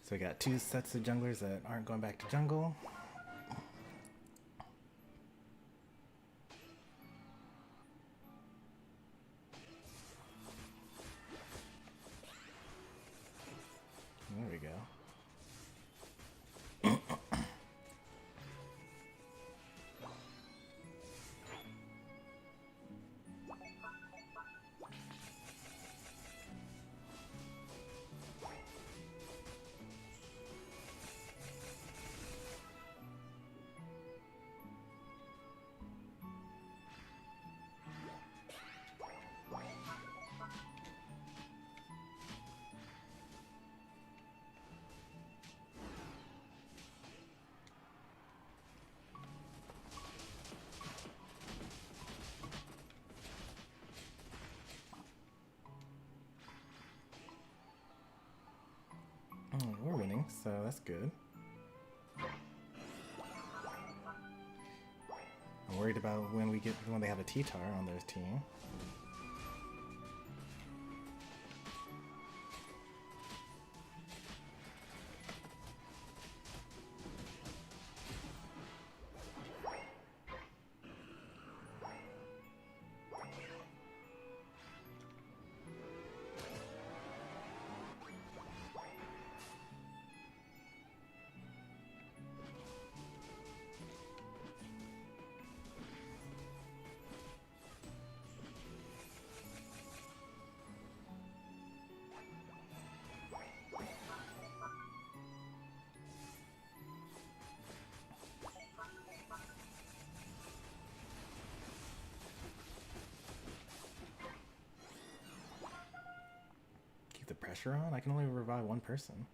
So we got two sets of junglers that aren't going back to jungle. There we go. We're winning, so that's good. I'm worried about when they have a T-Tar on their team. The pressure on? I can only revive one person.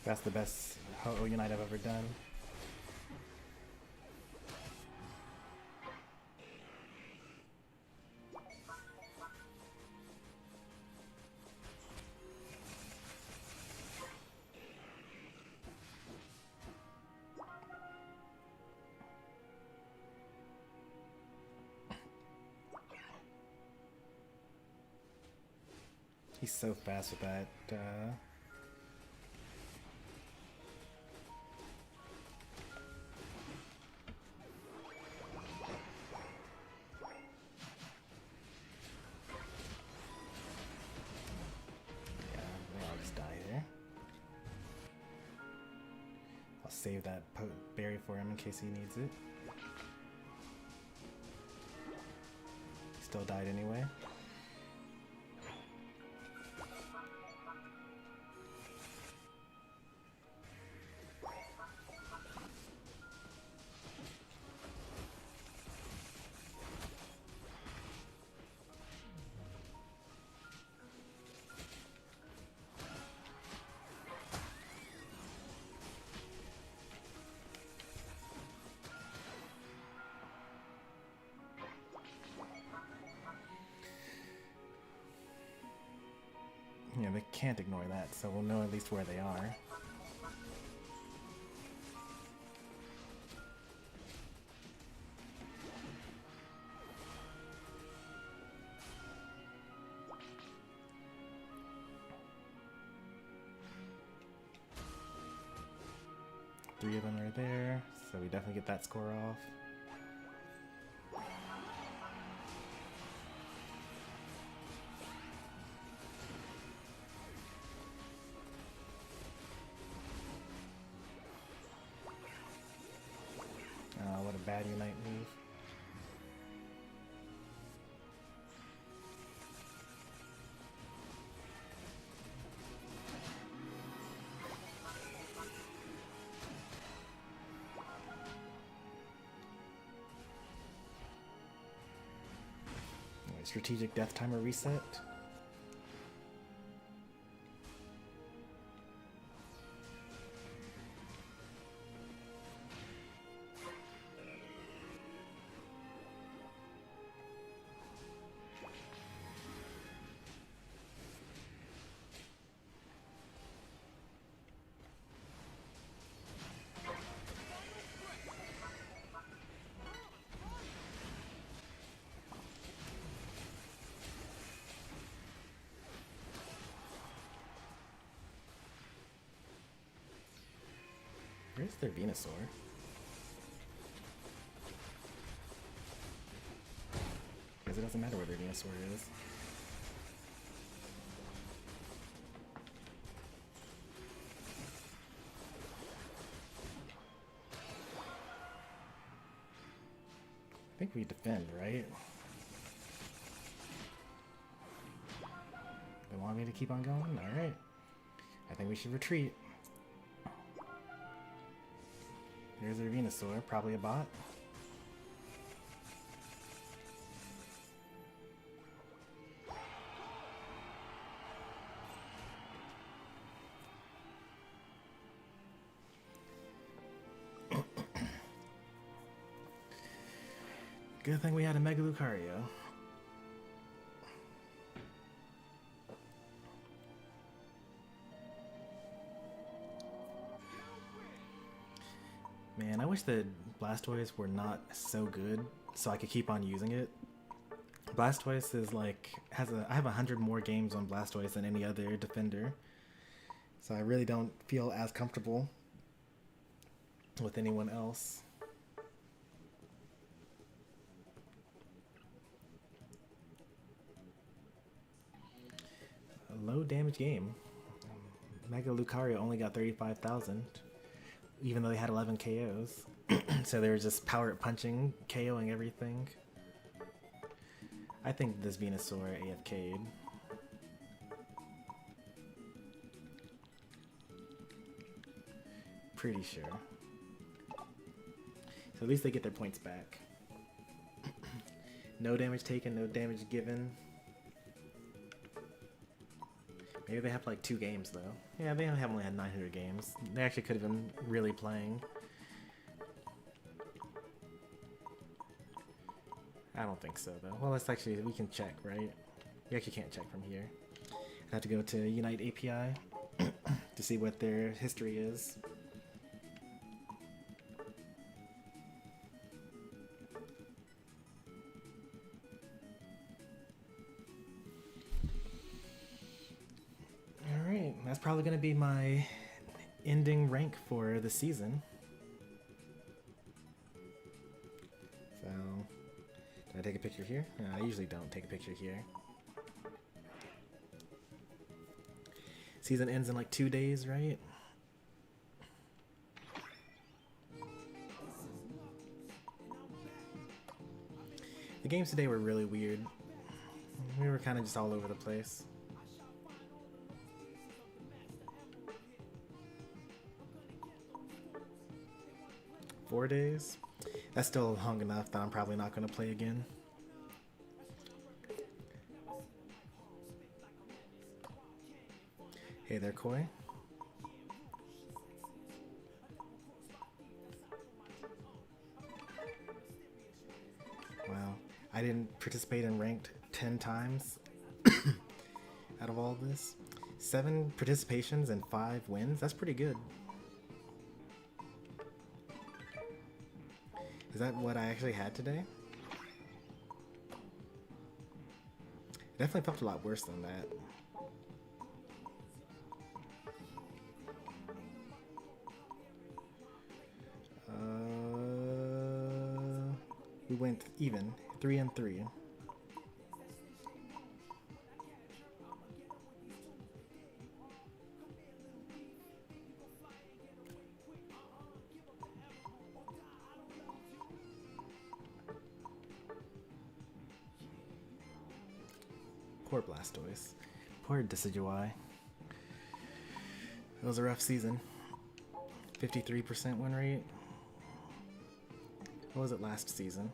That's the best Ho-Oh Unite I've ever done. He's so fast with that. Save that berry for him in case he needs it. Still died anyway. Yeah, they can't ignore that, so we'll know at least where they are. Three of them are there, so we definitely get that score off. What a bad Unite move. Strategic death timer reset. Where's their Venusaur? Because it doesn't matter where their Venusaur is. I think we defend, right? They want me to keep on going? Alright. I think we should retreat. There's their Venusaur, probably a bot. Good thing we had a Mega Lucario. Man, I wish the Blastoise were not so good so I could keep on using it. Blastoise is like, I have 100 more games on Blastoise than any other defender. So I really don't feel as comfortable with anyone else. A low damage game. Mega Lucario only got 35,000. Even though they had 11 KOs. So they were just power punching, KOing everything. I think this Venusaur AFK'd. Pretty sure. So at least they get their points back. No damage taken, no damage given. Maybe they have like 2 games though. Yeah, they have only had 900 games. They actually could have been really playing. I don't think so though. Well, let's actually, we can check, right? We actually can't check from here. I have to go to Unite API to see what their history is. that's probably going to be my ending rank for the season. So, did I take a picture here? No, I usually don't take a picture here. Season ends in like 2 days, right? The games today were really weird. We were kind of just all over the place. Four days? That's still long enough that I'm probably not going to play again. Hey there, Koi. Wow. I didn't participate in ranked 10 times out of all this. 7 participations and 5 wins. That's pretty good. Is that what I actually had today? It definitely felt a lot worse than that. We went even, 3-3. Poor Blastoise. Poor Decidueye. It was a rough season. 53% win rate. What was it last season?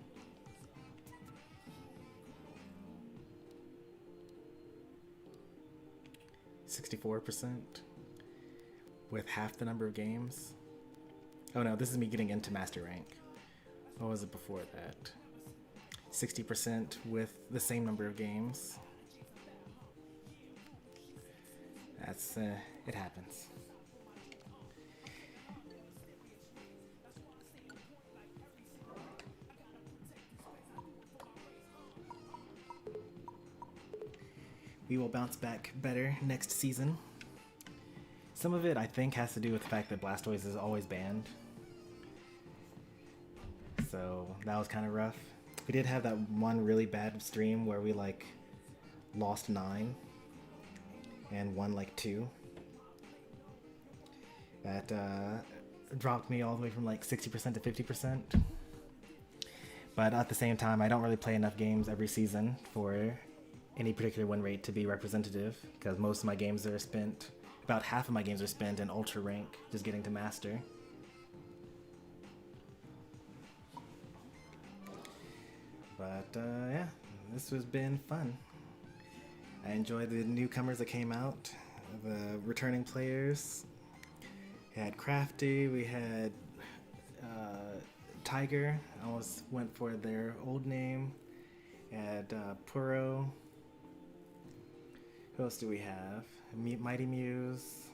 %64% with half the number of games. Oh no, this is me getting into Master Rank. What was it before that? 60% with the same number of games. That's, it happens. We will bounce back better next season. Some of it, I think, has to do with the fact that Blastoise is always banned. So that was kind of rough. We did have that one really bad stream where we like lost 9 and won like 2. That dropped me all the way from like 60% to 50%. But at the same time, I don't really play enough games every season for any particular win rate to be representative, because most of my games are spent, about half of my games are spent in ultra rank, just getting to master. But yeah, this has been fun. I enjoyed the newcomers that came out, the returning players. We had Crafty, we had Tiger, I almost went for their old name. We had Puro. Who else do we have? Mighty Muse,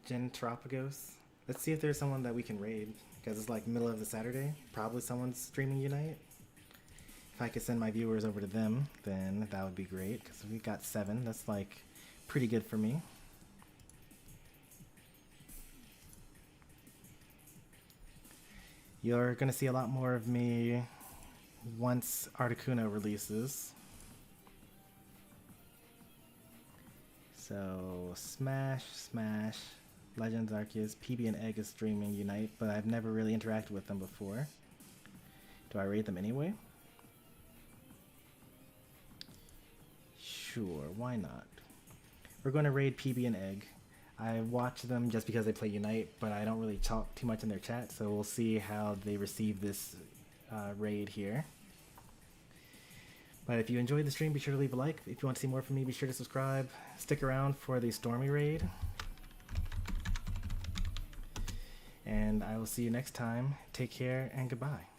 Gentropagos. Let's see if there's someone that we can raid, because it's like middle of the Saturday. Probably someone's streaming Unite. If I could send my viewers over to them, then that would be great, because we got 7. That's like pretty good for me. You're going to see a lot more of me once Articuno releases. So, Smash, Legends Arceus, PB and Egg is streaming Unite, but I've never really interacted with them before. Do I raid them anyway? Sure, why not? We're going to raid PB and Egg. I watch them just because they play Unite, but I don't really talk too much in their chat, so we'll see how they receive this raid here. But if you enjoyed the stream, be sure to leave a like. If you want to see more from me, be sure to subscribe. Stick around for the Stormy raid. And I will see you next time. Take care and goodbye.